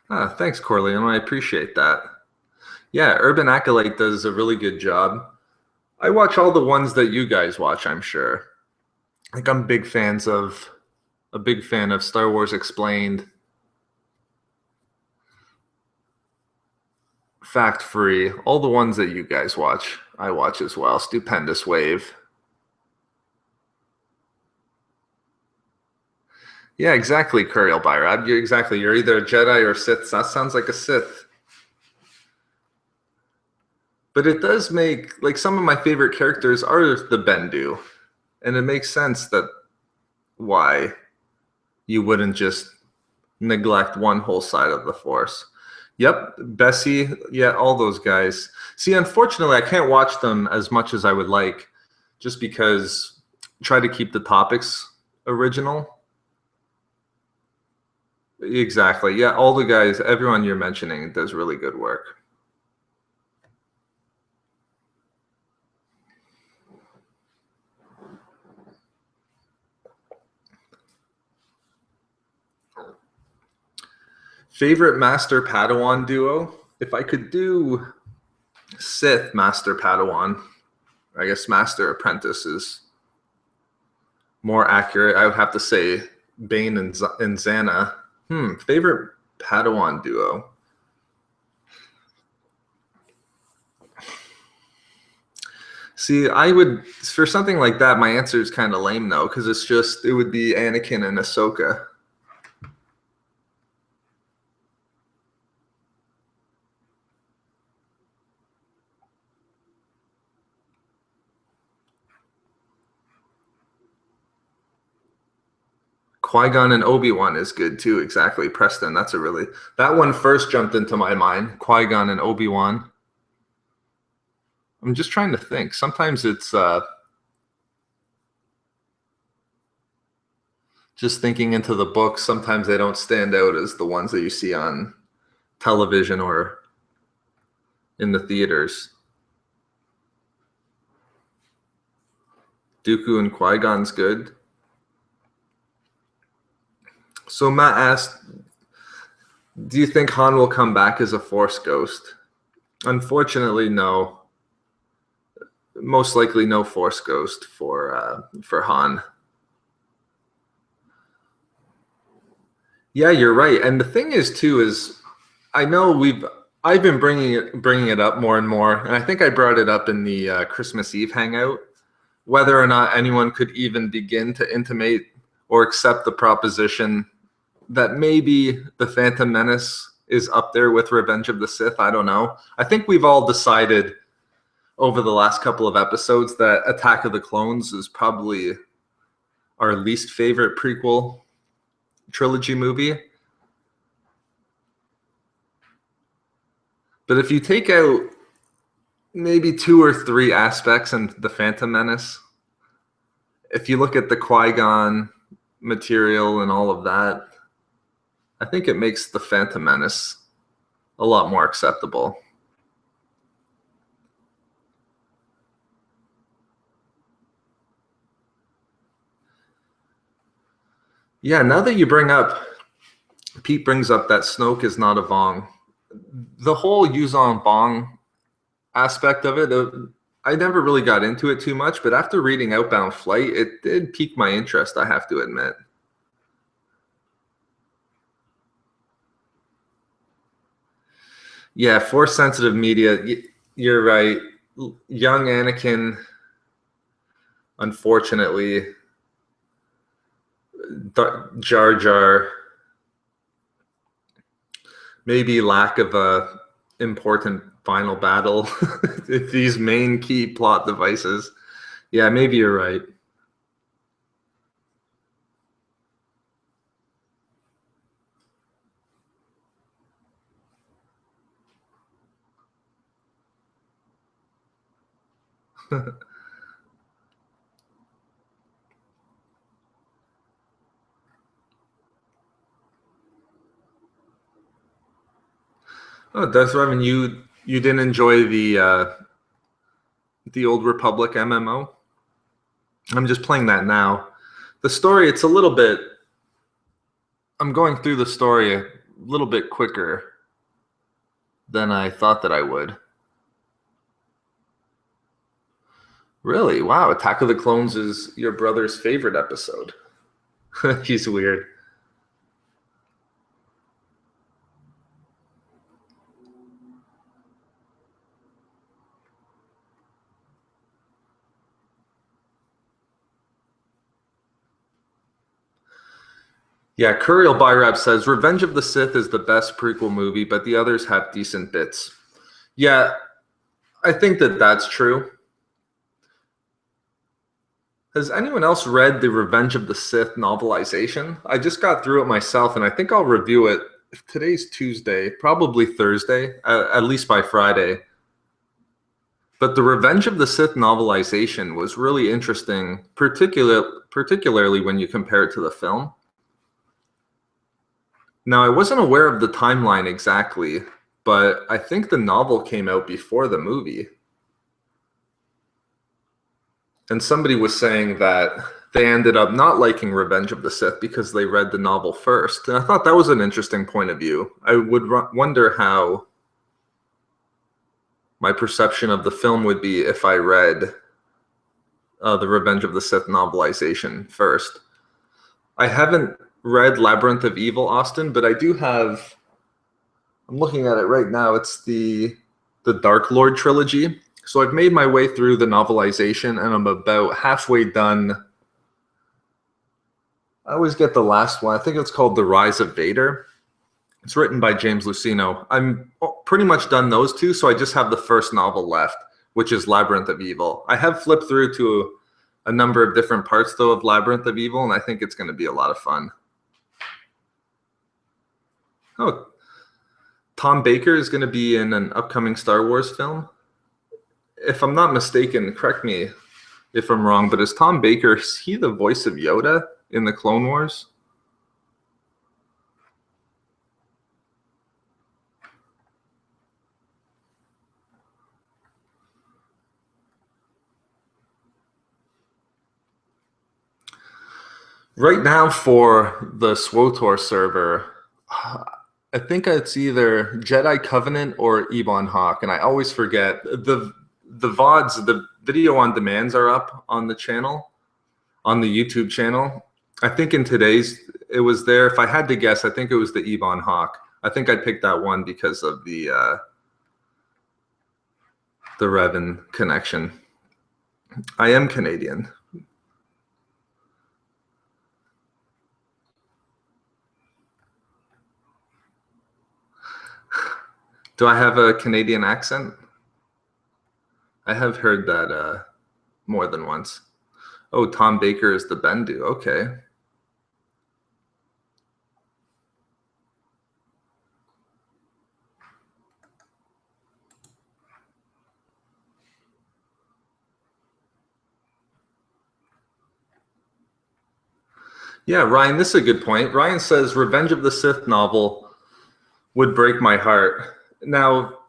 Ah, thanks, Corleone. I appreciate that. Yeah, Urban Acolyte does a really good job. I watch all the ones that you guys watch, I'm sure. Like I'm a big fan of Star Wars Explained, Fact Free, all the ones that you guys watch, I watch as well. Stupendous Wave. Yeah, exactly, Kuriel Byrad. You're either a Jedi or a Sith. That sounds like a Sith. But it does make like some of my favorite characters are the Bendu. And it makes sense that why you wouldn't just neglect one whole side of the Force. Yep, Bessie, yeah, all those guys. See, unfortunately, I can't watch them as much as I would like, just because try to keep the topics original. Exactly. Yeah, all the guys, everyone you're mentioning does really good work. Favorite Master Padawan duo? If I could do Sith Master Padawan, I guess Master Apprentice is more accurate. I would have to say Bane and Xana. Favorite Padawan duo? See, I would for something like that. My answer is kind of lame though, because it would be Anakin and Ahsoka. Qui-Gon and Obi-Wan is good too. Exactly, Preston. That one first jumped into my mind. Qui-Gon and Obi-Wan. I'm just trying to think. Sometimes it's just thinking into the books. Sometimes they don't stand out as the ones that you see on television or in the theaters. Dooku and Qui-Gon's good. So Matt asked, do you think Han will come back as a Force ghost? Unfortunately, no. Most likely, no Force ghost for Han. Yeah, you're right. And the thing is, too, is I know I've been bringing it up more and more, and I think I brought it up in the Christmas Eve hangout. Whether or not anyone could even begin to intimate or accept the proposition that maybe the Phantom Menace is up there with Revenge of the Sith. I don't know. I think we've all decided over the last couple of episodes that Attack of the Clones is probably our least favorite prequel trilogy movie. But if you take out maybe 2 or 3 aspects in the Phantom Menace, if you look at the Qui-Gon material and all of that, I think it makes the Phantom Menace a lot more acceptable. Yeah, now that Pete brings up that Snoke is not a Vong. The whole Yuzon Vong aspect of it, I never really got into it too much, but after reading Outbound Flight, it did pique my interest, I have to admit. Yeah, Force sensitive media, you're right. Young Anakin, unfortunately, Jar Jar. Maybe lack of a important final battle. These main key plot devices. Yeah, maybe you're right. Oh, Death Revan, you didn't enjoy the Old Republic MMO? I'm just playing that now. The story, it's a little bit. I'm going through the story a little bit quicker than I thought that I would. Really? Wow, Attack of the Clones is your brother's favorite episode. He's weird. Yeah, Kuriel Byrab says Revenge of the Sith is the best prequel movie, but the others have decent bits. Yeah, I think that that's true. Has anyone else read the Revenge of the Sith novelization? I just got through it myself, and I think I'll review it. If today's Tuesday, probably Thursday, at least by Friday. But the Revenge of the Sith novelization was really interesting, particularly when you compare it to the film. Now, I wasn't aware of the timeline exactly, but I think the novel came out before the movie. And somebody was saying that they ended up not liking Revenge of the Sith because they read the novel first. And I thought that was an interesting point of view. I would wonder how my perception of the film would be if I read the Revenge of the Sith novelization first. I haven't read Labyrinth of Evil, Austin, but I do have. I'm looking at it right now. It's the Dark Lord trilogy. So I've made my way through the novelization, and I'm about halfway done. I always get the last one. I think it's called The Rise of Vader. It's written by James Luceno. I'm pretty much done those two, so I just have the first novel left, which is Labyrinth of Evil. I have flipped through to a number of different parts, though, of Labyrinth of Evil, and I think it's going to be a lot of fun. Oh, Tom Baker is going to be in an upcoming Star Wars film. If I'm not mistaken, correct me if I'm wrong, but is Tom Baker, is he the voice of Yoda in the Clone Wars? Right now for the SWOTOR server, I think it's either Jedi Covenant or Ebon Hawk, and I always forget. The VODs, the video on demands are up on the channel, on the YouTube channel. I think in today's, it was there. If I had to guess, I think it was the Ebon Hawk. I think I picked that one because of the Revan connection. I am Canadian. Do I have a Canadian accent? I have heard that more than once. Oh, Tom Baker is the Bendu. Okay. Yeah, Ryan, this is a good point. Ryan says Revenge of the Sith novel would break my heart. Now,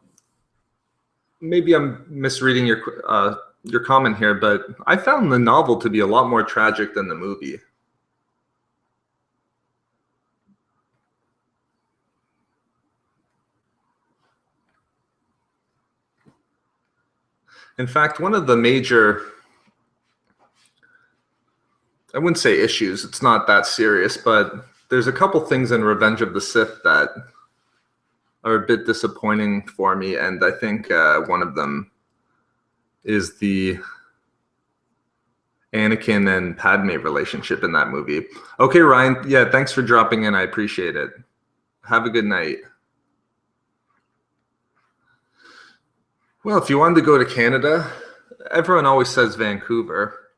maybe I'm misreading your comment here, but I found the novel to be a lot more tragic than the movie. In fact, one of the major, I wouldn't say issues, it's not that serious, but there's a couple things in Revenge of the Sith that are a bit disappointing for me, and I think one of them is the Anakin and Padme relationship in that movie. Okay, Ryan, yeah, thanks for dropping in. I appreciate it. Have a good night. Well, if you wanted to go to Canada, everyone always says Vancouver.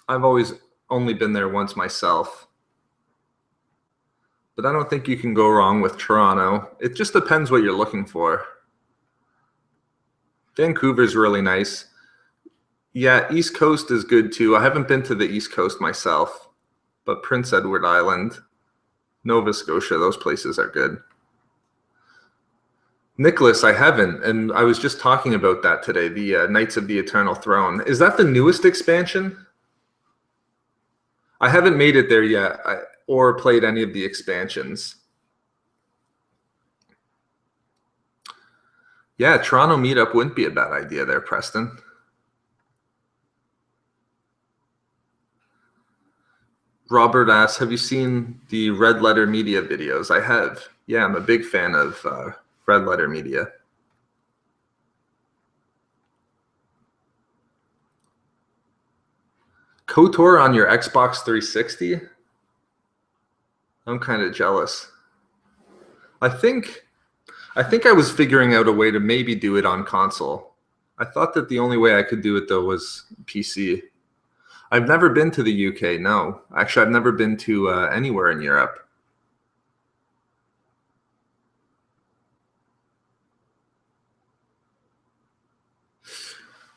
I've always only been there once myself. But I don't think you can go wrong with Toronto. It just depends what you're looking for. Vancouver's really nice. Yeah, East Coast is good too. I haven't been to the East Coast myself, but Prince Edward Island, Nova Scotia, those places are good. Nicholas, I haven't, and I was just talking about that today, the Knights of the Eternal Throne. Is that the newest expansion? I haven't made it there yet, or played any of the expansions. Yeah, Toronto meetup wouldn't be a bad idea there, Preston. Robert asks, have you seen the Red Letter Media videos? I have. Yeah, I'm a big fan of Red Letter Media. KOTOR on your Xbox 360? I'm kind of jealous. I think I was figuring out a way to maybe do it on console. I thought that the only way I could do it though was PC. I've never been to the UK, no. Actually, I've never been to anywhere in Europe.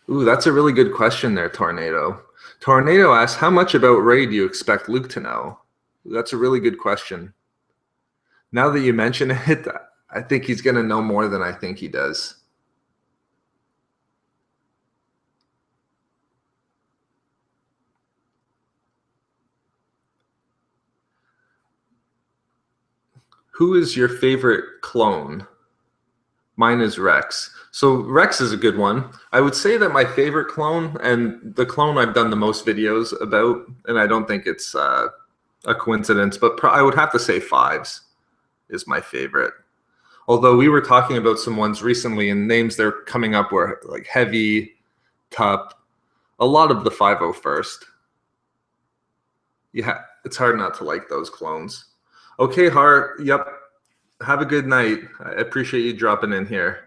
Ooh, that's a really good question there, Tornado. Tornado asks, how much about Rey do you expect Luke to know? That's a really good question. Now that you mention it, I think he's going to know more than I think he does. Who is your favorite clone? Mine is Rex. So Rex is a good one. I would say that my favorite clone, and the clone I've done the most videos about, and I don't think it's a coincidence, but I would have to say Fives is my favorite. Although we were talking about some ones recently, and names they're coming up were like Heavy, Tup, a lot of the 501st. Yeah, it's hard not to like those clones. Okay, Hart. Yep. Have a good night. I appreciate you dropping in here.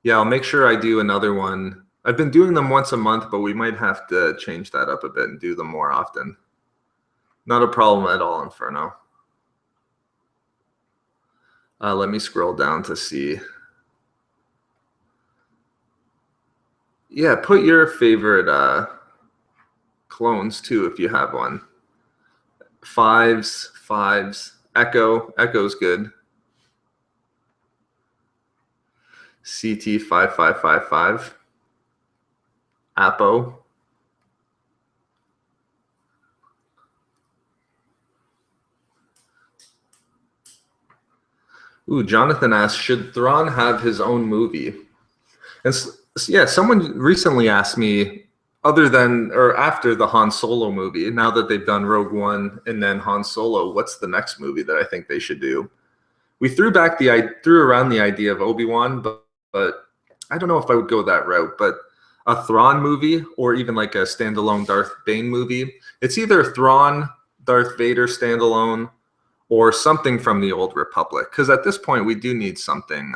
Yeah, I'll make sure I do another one. I've been doing them once a month, but we might have to change that up a bit and do them more often. Not a problem at all, Inferno. Let me scroll down to see. Yeah, put your favorite clones too if you have one. Fives. Echo's good. CT5555. Apo. Ooh, Jonathan asks, should Thrawn have his own movie? And yeah, someone recently asked me, other than or after the Han Solo movie, now that they've done Rogue One and then Han Solo, what's the next movie that I think they should do? We threw around the idea of Obi-Wan, but I don't know if I would go that route. But a Thrawn movie or even like a standalone Darth Bane movie, it's either Thrawn, Darth Vader standalone, or something from the Old Republic. Because at this point, we do need something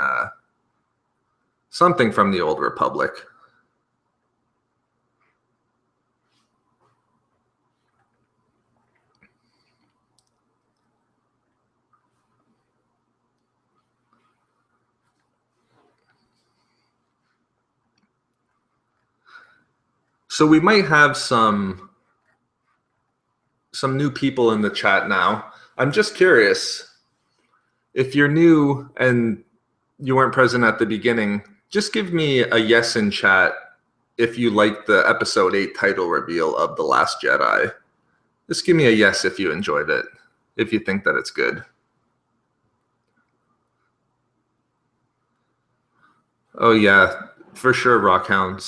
from the Old Republic. So we might have some new people in the chat now. I'm just curious, if you're new and you weren't present at the beginning, just give me a yes in chat if you liked the episode 8 title reveal of The Last Jedi. Just give me a yes if you enjoyed it, if you think that it's good. Oh yeah, for sure, Rockhound.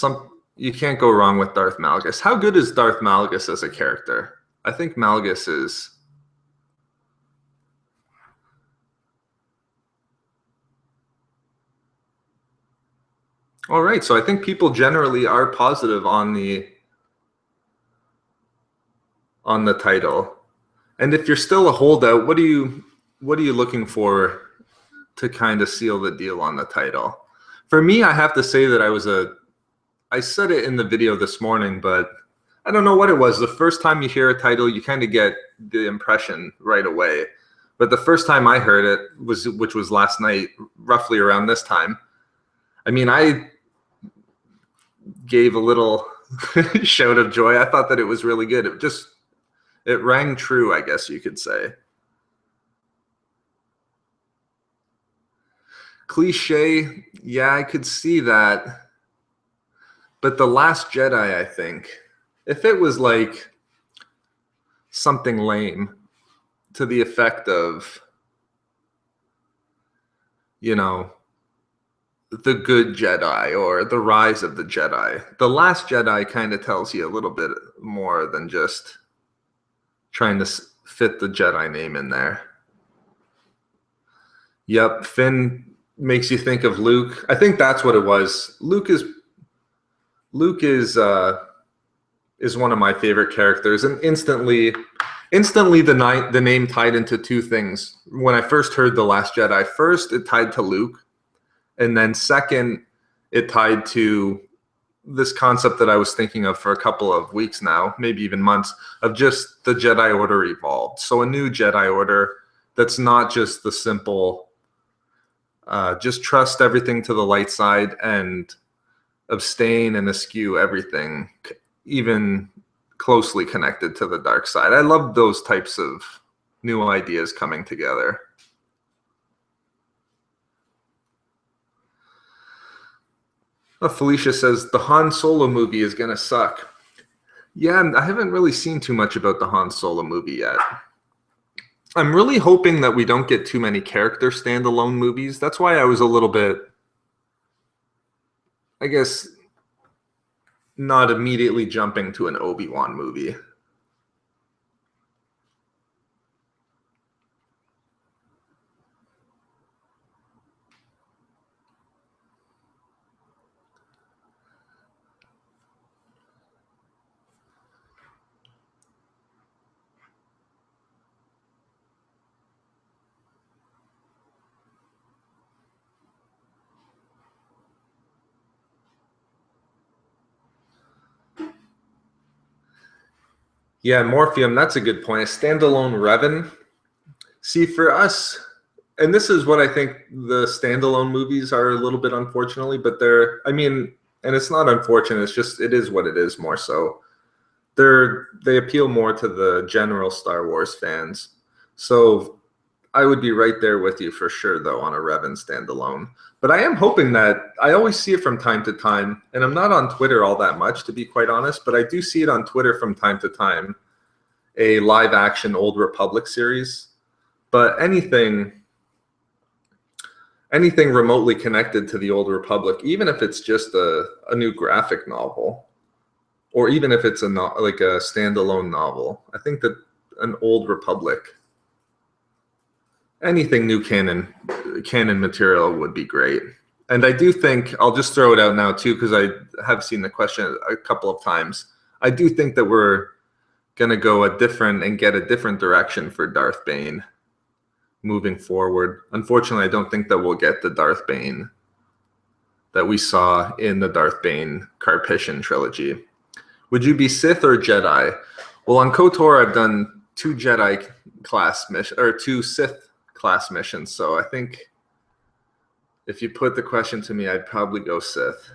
You can't go wrong with Darth Malgus. How good is Darth Malgus as a character? I think Malgus is. All right, so I think people generally are positive on the title. And if you're still a holdout, what are you looking for to kind of seal the deal on the title? For me, I have to say that I said it in the video this morning, but I don't know what it was. The first time you hear a title, you kind of get the impression right away. But the first time I heard it which was last night, roughly around this time. I mean, I gave a little shout of joy. I thought that it was really good. It rang true, I guess you could say. Cliche, yeah, I could see that. But The Last Jedi, I think, if it was like something lame to the effect of, you know, The Good Jedi or The Rise of the Jedi, The Last Jedi kind of tells you a little bit more than just trying to fit the Jedi name in there. Yep, Finn makes you think of Luke. I think that's what it was. Luke is one of my favorite characters, and instantly the name tied into two things. When I first heard The Last Jedi, first it tied to Luke, and then second it tied to this concept that I was thinking of for a couple of weeks now, maybe even months, of just the Jedi Order evolved. So a new Jedi Order that's not just the simple just trust everything to the light side and abstain and eschew everything, even closely connected to the dark side. I love those types of new ideas coming together. Felicia says the Han Solo movie is going to suck. Yeah, I haven't really seen too much about the Han Solo movie yet. I'm really hoping that we don't get too many character standalone movies. That's why I was a little bit, I guess, not immediately jumping to an Obi-Wan movie. Yeah, Morpheum, that's a good point. A standalone Revan. See, for us, and this is what I think the standalone movies are a little bit, unfortunately, but and it's not unfortunate, it's just, it is what it is more so. They appeal more to the general Star Wars fans. So I would be right there with you for sure, though, on a Revan standalone. But I am hoping that, I always see it from time to time, and I'm not on Twitter all that much, to be quite honest, but I do see it on Twitter from time to time, a live action Old Republic series. But anything remotely connected to the Old Republic, even if it's just a new graphic novel, or even if it's like a standalone novel, I think that an Old Republic, anything new canon material would be great. And I do think, I'll just throw it out now too, because I have seen the question a couple of times. I do think that we're going to go get a different direction for Darth Bane moving forward. Unfortunately, I don't think that we'll get the Darth Bane that we saw in the Darth Bane Carpishian trilogy. Would you be Sith or Jedi? Well, on KOTOR, I've done 2 Jedi class missions, or 2 Sith class missions. So I think if you put the question to me, I'd probably go Sith.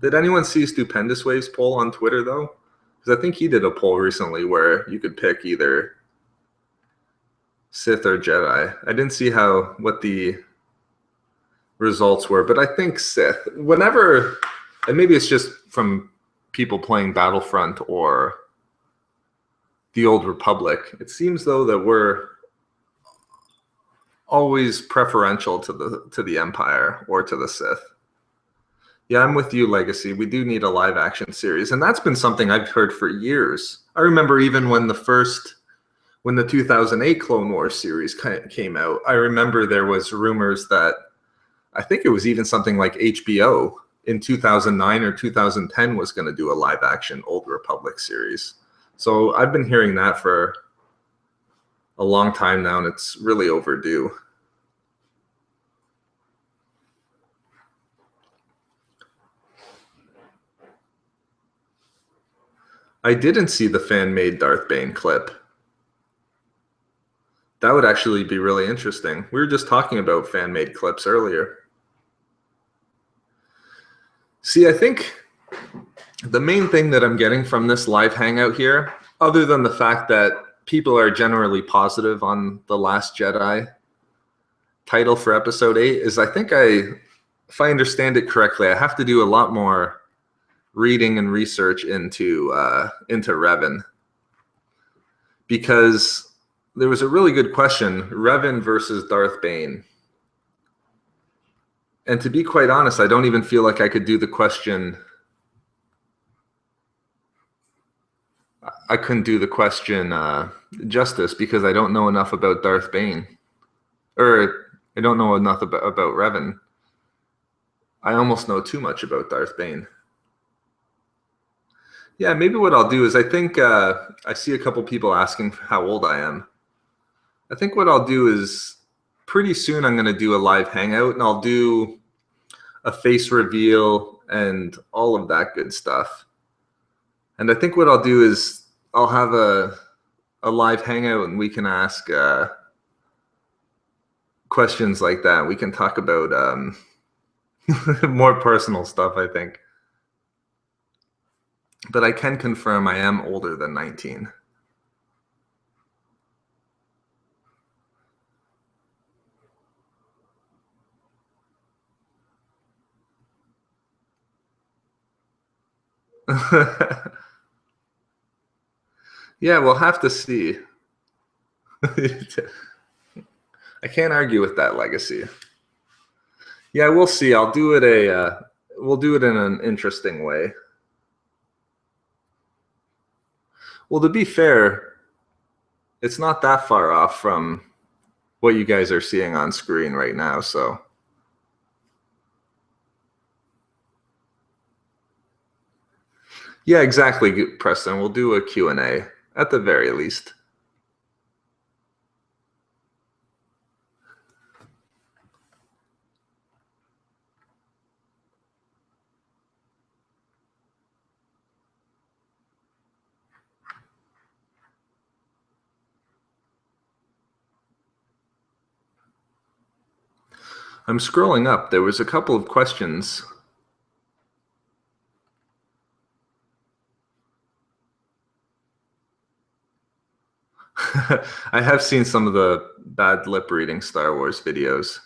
Did anyone see Stupendous Wave's poll on Twitter, though? Because I think he did a poll recently where you could pick either Sith or Jedi. I didn't see what the results were, but I think Sith. Whenever, and maybe it's just from people playing Battlefront or the Old Republic, it seems though that we're always preferential to the Empire or to the Sith. Yeah, I'm with you, Legacy. We do need a live action series, and that's been something I've heard for years. I remember even when the 2008 Clone Wars series came out, I remember there was rumors that, I think it was even something like HBO in 2009 or 2010 was going to do a live action Old Republic series. So I've been hearing that for a long time now, and it's really overdue. I didn't see the fan-made Darth Bane clip. That would actually be really interesting. We were just talking about fan-made clips earlier. See, I think the main thing that I'm getting from this live hangout here, other than the fact that people are generally positive on The Last Jedi title for episode 8, is I think if I understand it correctly, I have to do a lot more reading and research into Revan, because there was a really good question, Revan versus Darth Bane. And to be quite honest, I don't even feel like I could do the question. I couldn't do the question justice, because I don't know enough about Darth Bane, or I don't know enough about Revan. I almost know too much about Darth Bane. Yeah, maybe what I'll do is, I think I see a couple people asking how old I am. I think what I'll do is, pretty soon I'm going to do a live hangout, and I'll do a face reveal and all of that good stuff. And I think what I'll do is I'll have a live hangout, and we can ask questions like that. We can talk about more personal stuff, I think. But I can confirm I am older than 19. Yeah, we'll have to see. I can't argue with that legacy. Yeah, we'll see. I'll do it we'll do it in an interesting way. Well, to be fair, it's not that far off from what you guys are seeing on screen right now, so. Yeah, exactly, Preston. We'll do a Q&A at the very least. I'm scrolling up. There was a couple of questions. I have seen some of the bad lip reading Star Wars videos.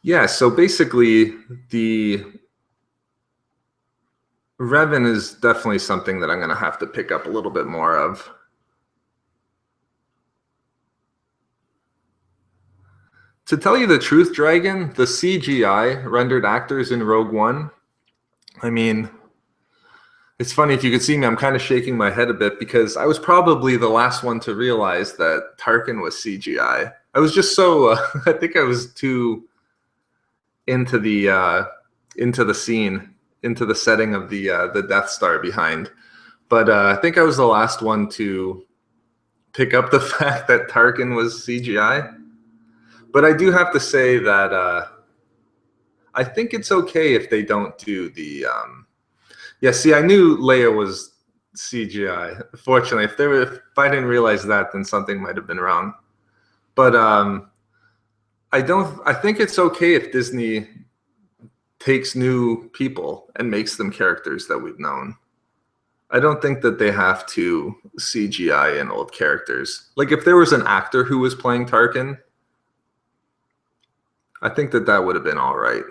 Yeah, so basically the Revan is definitely something that I'm going to have to pick up a little bit more of. To tell you the truth, Dragon, the CGI rendered actors in Rogue One, I mean, it's funny, if you could see me, I'm kind of shaking my head a bit, because I was probably the last one to realize that Tarkin was CGI. I was just so, I think I was too into the scene, into the setting of the Death Star behind. But I think I was the last one to pick up the fact that Tarkin was CGI. But I do have to say that I think it's okay if they don't do the. Yeah, see, I knew Leia was CGI. Fortunately, if I didn't realize that, then something might have been wrong. But I don't. I think it's okay if Disney takes new people and makes them characters that we've known. I don't think that they have to CGI in old characters. Like, if there was an actor who was playing Tarkin, I think that would have been all right.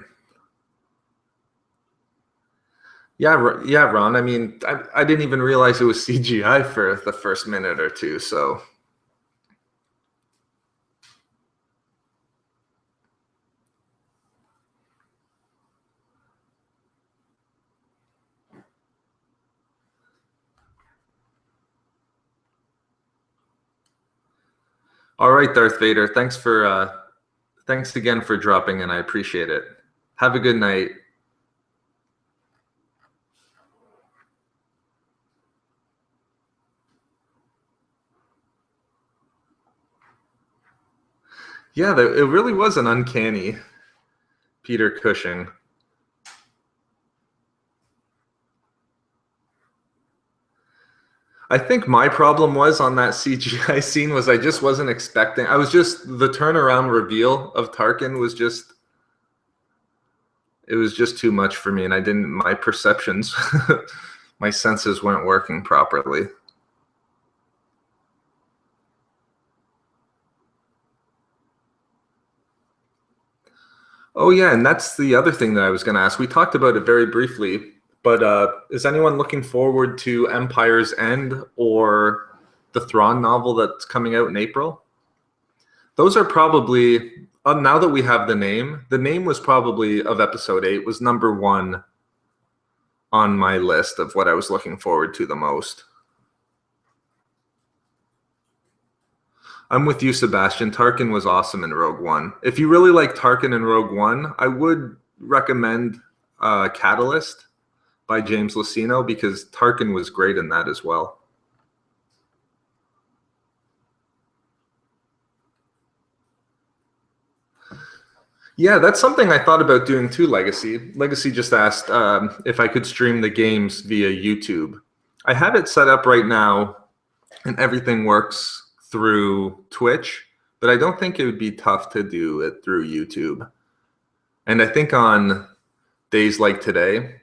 Yeah, yeah, Ron. I mean, I didn't even realize it was CGI for the first minute or two. So, all right, Darth Vader. Thanks again for dropping in. I appreciate it. Have a good night. Yeah, it really was an uncanny Peter Cushing. I think my problem was on that CGI scene was I just wasn't expecting. I was just the turnaround reveal of Tarkin was just it was just too much for me, and I didn't. My perceptions, my senses weren't working properly. Oh yeah, and that's the other thing that I was going to ask. We talked about it very briefly, but is anyone looking forward to Empire's End or the Thrawn novel that's coming out in April? Those are probably now that we have the name was probably of episode 8 was number 1 on my list of what I was looking forward to the most. I'm with you, Sebastian. Tarkin was awesome in Rogue One. If you really like Tarkin in Rogue One, I would recommend Catalyst by James Luceno because Tarkin was great in that as well. Yeah, that's something I thought about doing too, Legacy. Legacy just asked if I could stream the games via YouTube. I have it set up right now and everything works through Twitch, but I don't think it would be tough to do it through YouTube. And I think on days like today,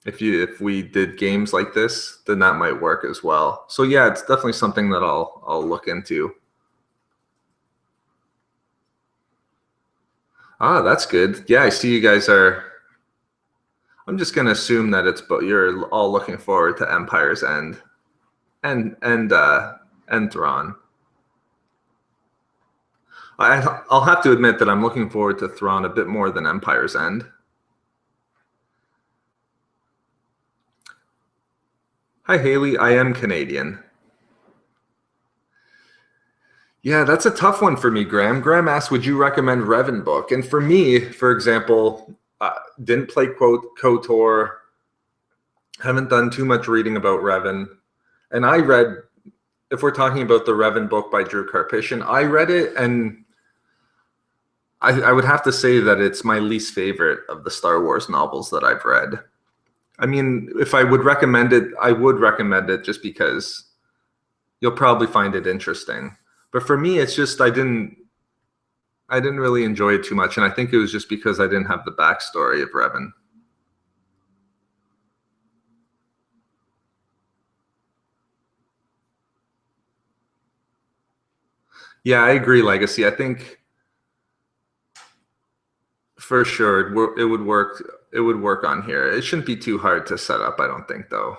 if we did games like this, then that might work as well. So yeah, it's definitely something that I'll look into. Ah, that's good. Yeah, I see you guys are. I'm just gonna assume that it's but you're all looking forward to Empire's End and Thrawn. I'll have to admit that I'm looking forward to Thrawn a bit more than Empire's End. Hi Haley, I am Canadian. Yeah, that's a tough one for me, Graham. Graham asked, would you recommend Revan book? And for me, for example, didn't play KOTOR, haven't done too much reading about Revan. And I read, if we're talking about the Revan book by Drew Karpyshyn, I read it and I would have to say that it's my least favorite of the Star Wars novels that I've read. I mean, if I would recommend it, I would recommend it just because you'll probably find it interesting. But for me, it's just I didn't really enjoy it too much, and I think it was just because I didn't have the backstory of Revan. Yeah, I agree, Legacy. I think for sure it would work. It would work on here. It shouldn't be too hard to set up, I don't think, though.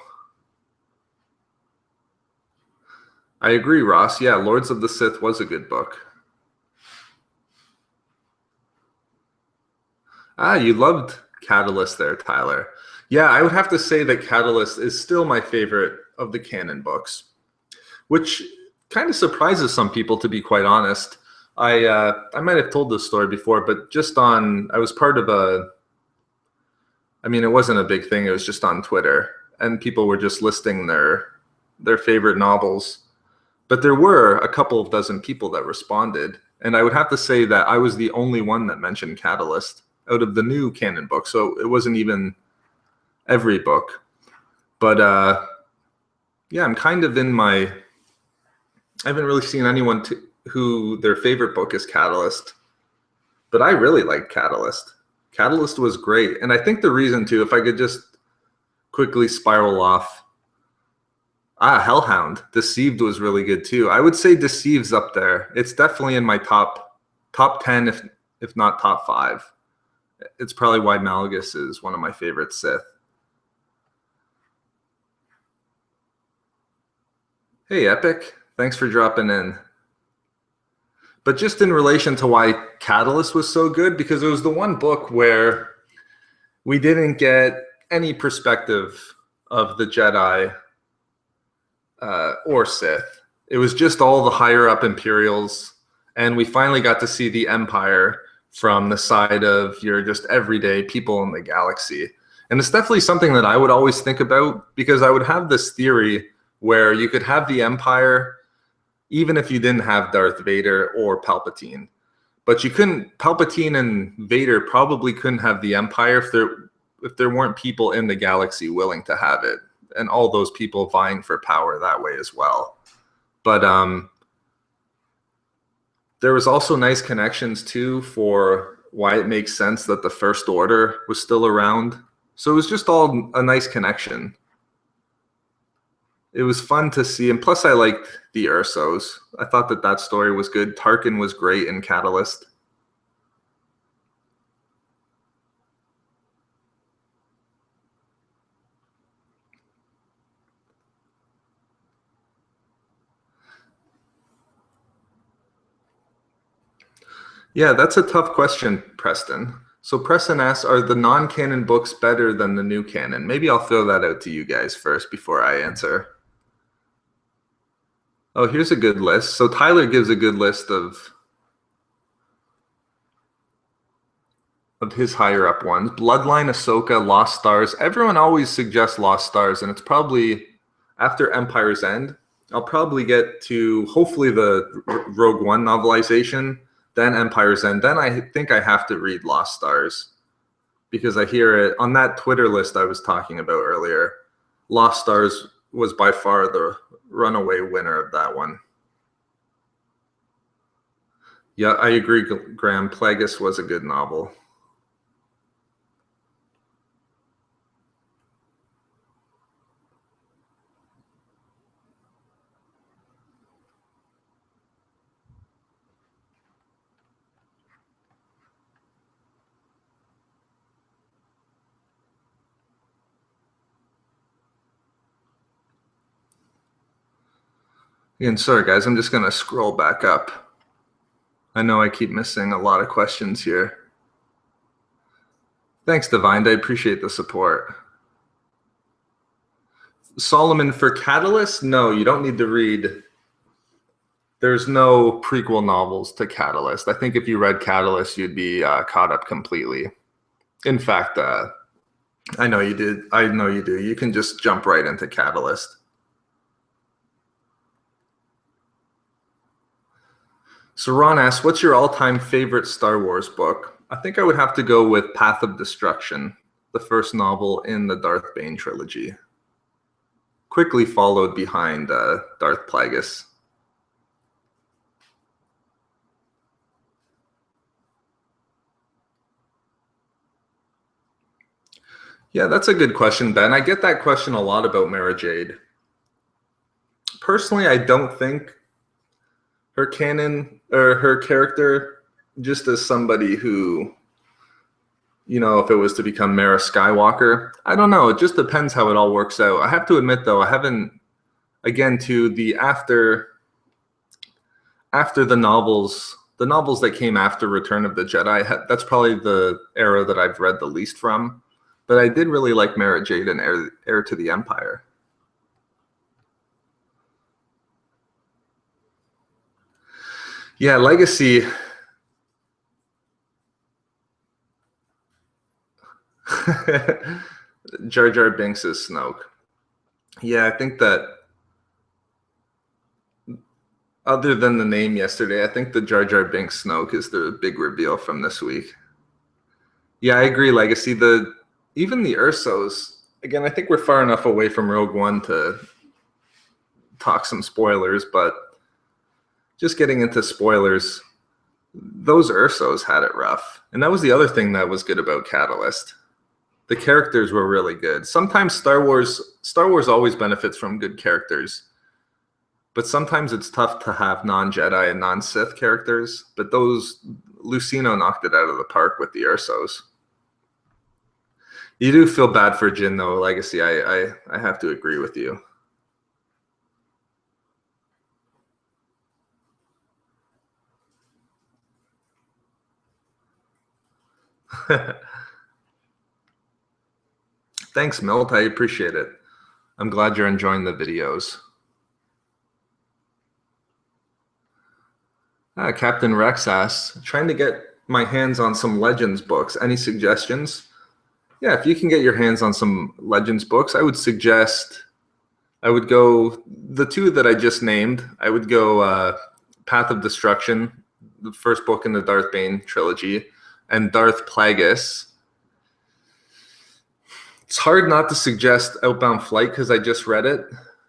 I agree, Ross. Yeah, Lords of the Sith was a good book. Ah, you loved Catalyst there, Tyler. Yeah, I would have to say that Catalyst is still my favorite of the canon books, which kind of surprises some people, to be quite honest. I might have told this story before, but just on I was part of a. I mean, it wasn't a big thing. It was just on Twitter, and people were just listing their favorite novels. But there were a couple of dozen people that responded, and I would have to say that I was the only one that mentioned Catalyst out of the new canon book. So it wasn't even every book. But yeah, I'm kind of in my. I haven't really seen anyone who their favorite book is Catalyst, but I really like Catalyst. Catalyst was great, and I think the reason too, if I could just quickly spiral off. Hellhound. Deceived was really good too. I would say Deceived's up there. It's definitely in my top 10, if not top 5. It's probably why Malgus is one of my favorite Sith. Hey, Epic. Thanks for dropping in. But just in relation to why Catalyst was so good, because it was the one book where we didn't get any perspective of the Jedi or Sith. It was just all the higher up Imperials, and we finally got to see the Empire from the side of your just everyday people in the galaxy. And it's definitely something that I would always think about, because I would have this theory where you could have the Empire even if you didn't have Darth Vader or Palpatine. But you couldn't. Palpatine and Vader probably couldn't have the Empire if there weren't people in the galaxy willing to have it, and all those people vying for power that way as well. But there was also nice connections too for why it makes sense that the First Order was still around. So it was just all a nice connection. It was fun to see, and plus I liked the Ursos. I thought that story was good. Tarkin was great in Catalyst. Yeah, that's a tough question, Preston. So Preston asks, are the non-canon books better than the new canon? Maybe I'll throw that out to you guys first before I answer. Oh, here's a good list. So Tyler gives a good list of his higher up ones. Bloodline, Ahsoka, Lost Stars. Everyone always suggests Lost Stars, and it's probably after Empire's End. I'll probably get to hopefully the Rogue One novelization, then Empire's End. Then I think I have to read Lost Stars because I hear it on that Twitter list I was talking about earlier. Lost Stars was by far the runaway winner of that one. Yeah, I agree, Graham. Plagueis was a good novel. And sorry, guys, I'm just going to scroll back up. I know I keep missing a lot of questions here. Thanks, Divine. I appreciate the support. Solomon, for Catalyst, no, you don't need to read. There's no prequel novels to Catalyst. I think if you read Catalyst, you'd be caught up completely. In fact, I know you did. I know you do. You can just jump right into Catalyst. So Ron asks, what's your all-time favorite Star Wars book? I think I would have to go with Path of Destruction, the first novel in the Darth Bane trilogy. Quickly followed behind Darth Plagueis. Yeah, that's a good question, Ben. I get that question a lot about Mara Jade. Personally, I don't think her canon or her character, just as somebody who, you know, if it was to become Mara Skywalker, I don't know. It just depends how it all works out. I have to admit, though, I haven't, again, to the after the novels that came after Return of the Jedi, that's probably the era that I've read the least from. But I did really like Mara Jade and Heir to the Empire. Yeah, Legacy. Jar Jar Binks is Snoke. Yeah, I think that other than the name yesterday, I think the Jar Jar Binks Snoke is the big reveal from this week. Yeah, I agree, Legacy. Even the Ursos, again, I think we're far enough away from Rogue One to talk some spoilers, but just getting into spoilers, those Ursos had it rough. And that was the other thing that was good about Catalyst. The characters were really good. Sometimes Star Wars always benefits from good characters, but sometimes it's tough to have non-Jedi and non-Sith characters. But Lucino knocked it out of the park with the Ursos. You do feel bad for Jin, though, Legacy. I have to agree with you. Thanks, Milt. I appreciate it. I'm glad you're enjoying the videos. Captain Rex asks, trying to get my hands on some Legends books. Any suggestions? Yeah, if you can get your hands on some Legends books, I would go, the two that I just named, I would go Path of Destruction, the first book in the Darth Bane trilogy, and Darth Plagueis. It's hard not to suggest Outbound Flight because I just read it.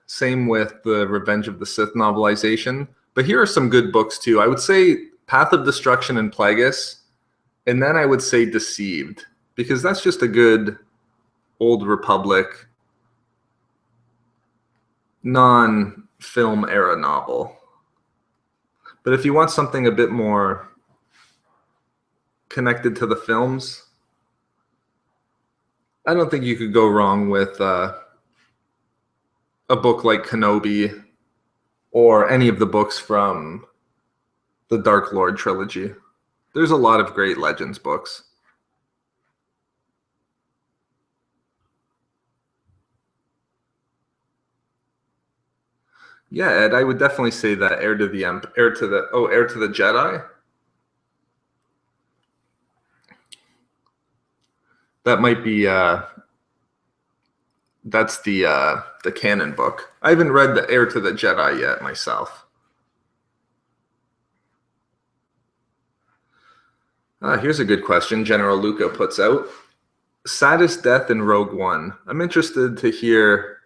Same with the Revenge of the Sith novelization. But here are some good books too. I would say Path of Destruction and Plagueis, and then I would say Deceived, because that's just a good Old Republic non-film era novel. But if you want something a bit more connected to the films, I don't think you could go wrong with a book like Kenobi or any of the books from the Dark Lord trilogy. There's a lot of great Legends books. Yeah, Ed, I would definitely say that Heir to the Jedi. That might be that's the canon book. I haven't read the Heir to the Jedi yet myself. Here's a good question General Luca puts out. Saddest death in Rogue One. I'm interested to hear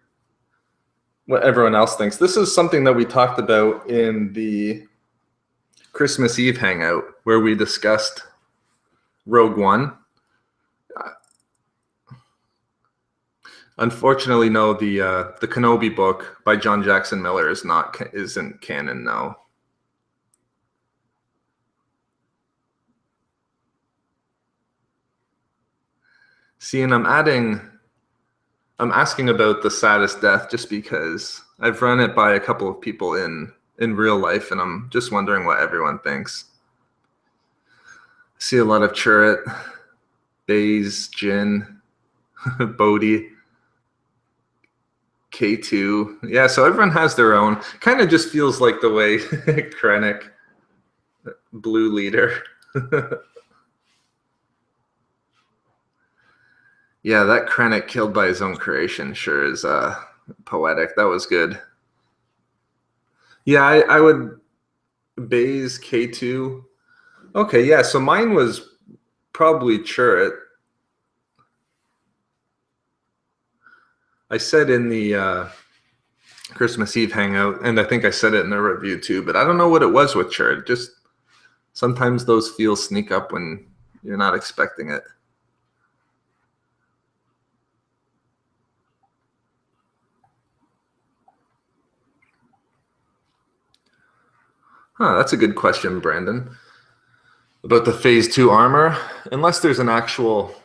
what everyone else thinks. This is something that we talked about in the Christmas Eve hangout where we discussed Rogue One. Unfortunately, no. The Kenobi book by John Jackson Miller isn't canon. No. See, and I'm asking about the saddest death just because I've run it by a couple of people in real life, and I'm just wondering what everyone thinks. I see a lot of Chirrut, Baze, Jin, Bodhi. K2. Yeah, so everyone has their own. Kind of just feels like the way Krennic, blue leader. Yeah, that Krennic killed by his own creation sure is poetic. That was good. Yeah, I would Baze K2. Okay, yeah, so mine was probably Chirrut. I said in the Christmas Eve hangout, and I think I said it in the review too, but I don't know what it was with Chirrut. Just sometimes those feels sneak up when you're not expecting it. That's a good question, Brandon. About the Phase 2 armor, unless there's an actual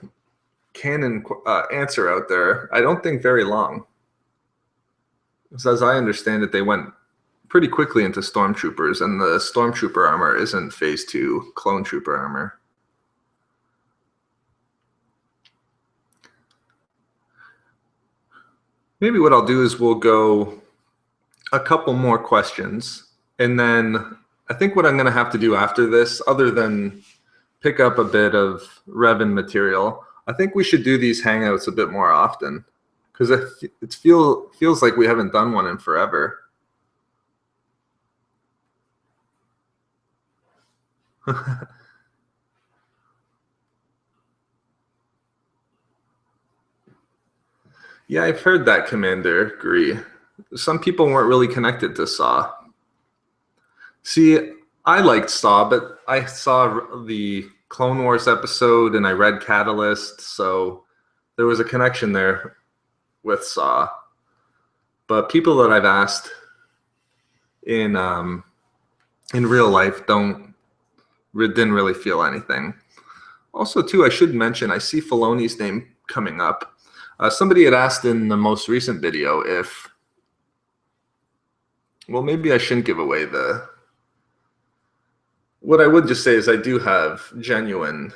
canon answer out there, I don't think very long. So as I understand it, they went pretty quickly into Stormtroopers, and the Stormtrooper armor isn't Phase 2 Clone Trooper armor. Maybe what I'll do is we'll go a couple more questions, and then I think what I'm going to have to do after this, other than pick up a bit of Revan material, I think we should do these hangouts a bit more often, because it feels like we haven't done one in forever. Yeah, I've heard that, Commander Gree. Some people weren't really connected to Saw. See, I liked Saw, but I saw the Clone Wars episode and I read Catalyst, so there was a connection there with Saw. But people that I've asked in real life didn't really feel anything. Also, too, I should mention, I see Filoni's name coming up. Somebody had asked in the most recent video if, well, maybe I shouldn't give away what I would just say is I do have genuine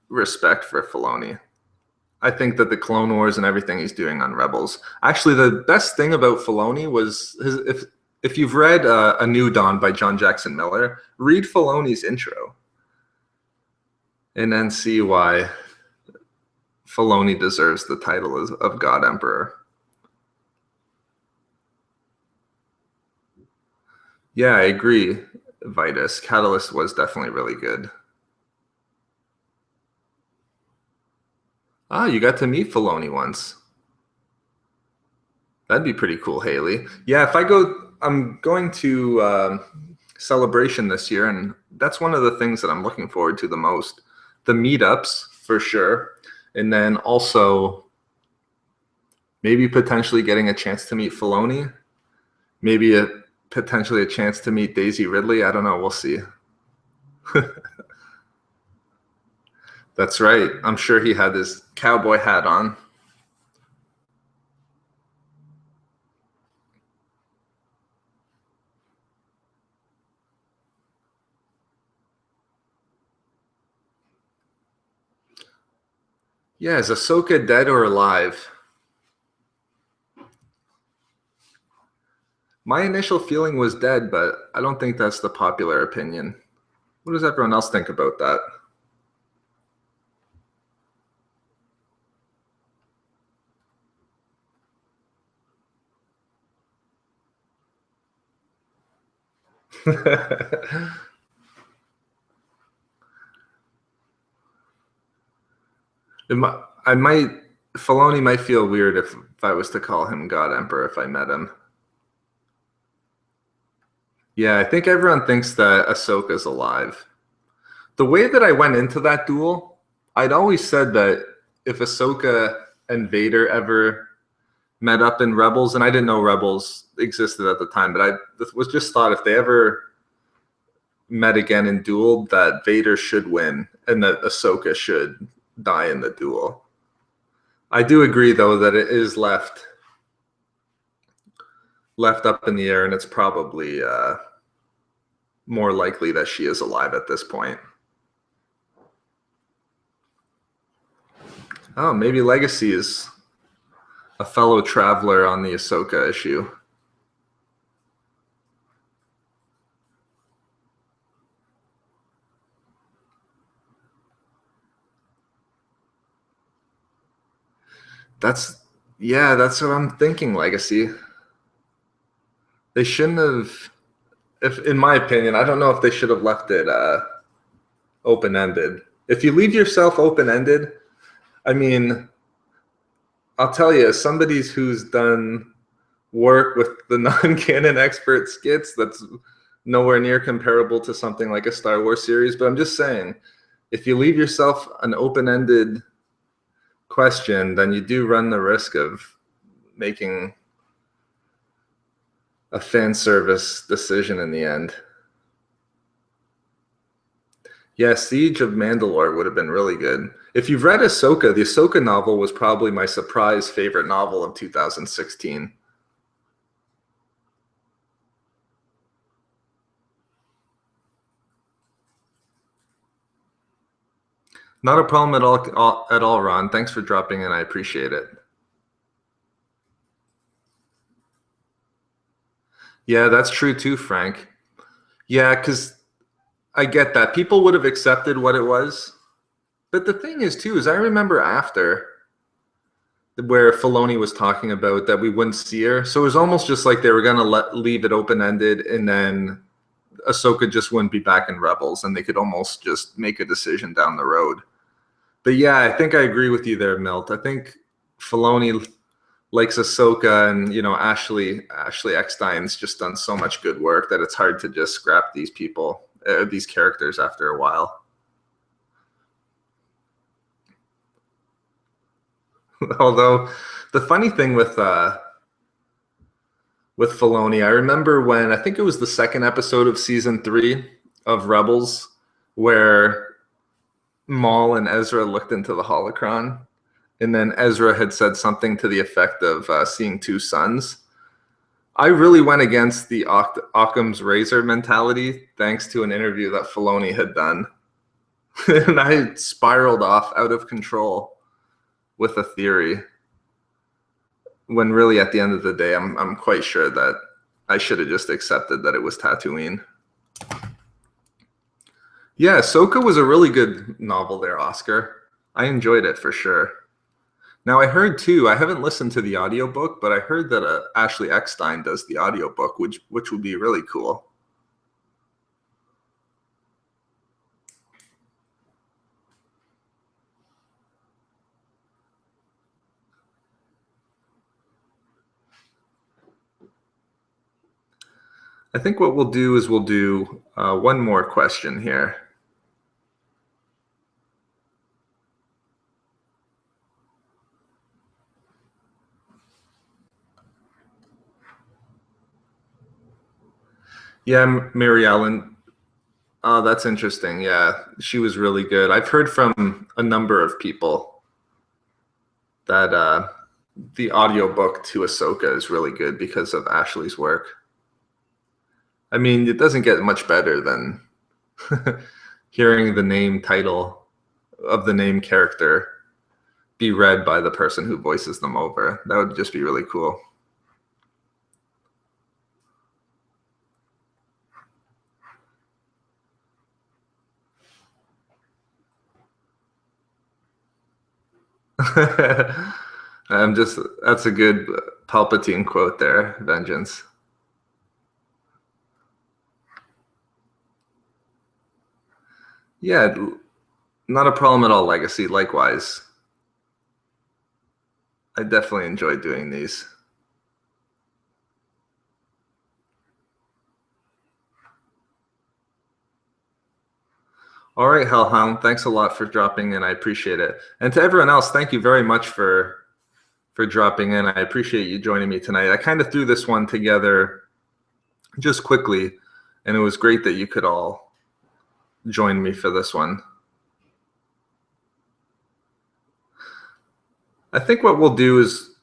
respect for Filoni. I think that the Clone Wars and everything he's doing on Rebels. Actually, the best thing about Filoni was if you've read A New Dawn by John Jackson Miller, read Filoni's intro and then see why Filoni deserves the title of God Emperor. Yeah, I agree. Vitus. Catalyst was definitely really good. Ah, you got to meet Filoni once. That'd be pretty cool, Haley. Yeah, if I go, I'm going to Celebration this year, and that's one of the things that I'm looking forward to the most. The meetups, for sure. And then also maybe potentially getting a chance to meet Filoni. Maybe potentially a chance to meet Daisy Ridley. I don't know. We'll see. That's right. I'm sure he had his cowboy hat on. Yeah, is Ahsoka dead or alive? My initial feeling was dead, but I don't think that's the popular opinion. What does everyone else think about that? I might, Filoni might feel weird if I was to call him God Emperor if I met him. Yeah, I think everyone thinks that Ahsoka's alive. The way that I went into that duel, I'd always said that if Ahsoka and Vader ever met up in Rebels, and I didn't know Rebels existed at the time, but I was just thought if they ever met again in duel, that Vader should win and that Ahsoka should die in the duel. I do agree, though, that it is left up in the air, and it's probably more likely that she is alive at this point. Oh, maybe Legacy is a fellow traveler on the Ahsoka issue. That's that's what I'm thinking, Legacy. They shouldn't have, if in my opinion, I don't know if they should have left it open-ended. If you leave yourself open-ended, I mean, I'll tell you, as somebody who's done work with the non-canon expert skits, that's nowhere near comparable to something like a Star Wars series. But I'm just saying, if you leave yourself an open-ended question, then you do run the risk of making a fan service decision in the end. Yeah, Siege of Mandalore would have been really good. If you've read Ahsoka, the Ahsoka novel was probably my surprise favorite novel of 2016. Not a problem at all, Ron. Thanks for dropping in. I appreciate it. Yeah, that's true too, Frank. Yeah, because I get that. People would have accepted what it was. But the thing is, too, is I remember after where Filoni was talking about that we wouldn't see her. So it was almost just like they were going to leave it open-ended, and then Ahsoka just wouldn't be back in Rebels, and they could almost just make a decision down the road. But yeah, I think I agree with you there, Milt. I think Filoni likes Ahsoka, and Ashley Eckstein's just done so much good work that it's hard to just scrap these people, these characters after a while. Although the funny thing with Filoni, I remember when I think it was the second episode of season 3 of Rebels, where Maul and Ezra looked into the holocron, and then Ezra had said something to the effect of seeing two suns. I really went against the Occam's razor mentality thanks to an interview that Filoni had done. And I spiraled off out of control with a theory when really at the end of the day, I'm quite sure that I should have just accepted that it was Tatooine. Yeah, Ahsoka was a really good novel there, Oscar. I enjoyed it for sure. Now I heard too, I haven't listened to the audiobook, but I heard that Ashley Eckstein does the audiobook, which would be really cool. I think what we'll do is we'll do one more question here. Yeah, Mary Ellen. Oh, that's interesting. Yeah, she was really good. I've heard from a number of people that the audiobook to Ahsoka is really good because of Ashley's work. I mean, it doesn't get much better than hearing the name title of the name character be read by the person who voices them over. That would just be really cool. That's a good Palpatine quote there, Vengeance. Yeah, not a problem at all, Legacy. Likewise. I definitely enjoy doing these. All right, Hellhound, thanks a lot for dropping in. I appreciate it. And to everyone else, thank you very much for dropping in. I appreciate you joining me tonight. I kind of threw this one together just quickly, and it was great that you could all join me for this one. I think what we'll do is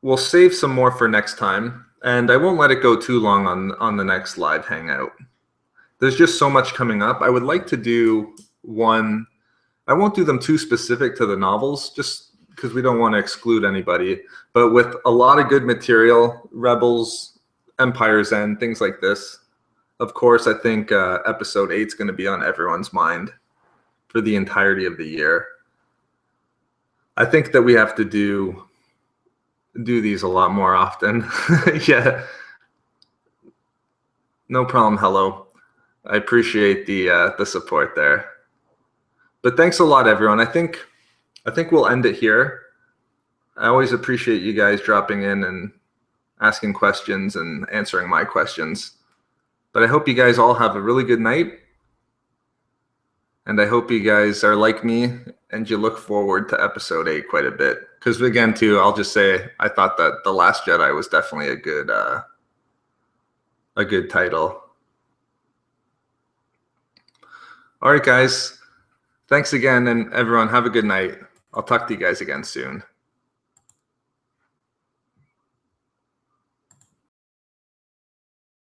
we'll save some more for next time, and I won't let it go too long on the next live hangout. There's just so much coming up. I would like to do one. I won't do them too specific to the novels, just because we don't want to exclude anybody. But with a lot of good material, Rebels, Empire's End, things like this. Of course, I think episode 8 is going to be on everyone's mind for the entirety of the year. I think that we have to do these a lot more often. Yeah, no problem. Hello, I appreciate the support there. But thanks a lot, everyone. I think we'll end it here. I always appreciate you guys dropping in and asking questions and answering my questions. But I hope you guys all have a really good night. And I hope you guys are like me and you look forward to episode 8 quite a bit. Because again, too, I'll just say I thought that The Last Jedi was definitely a good title. All right, guys. Thanks again, and everyone have a good night. I'll talk to you guys again soon.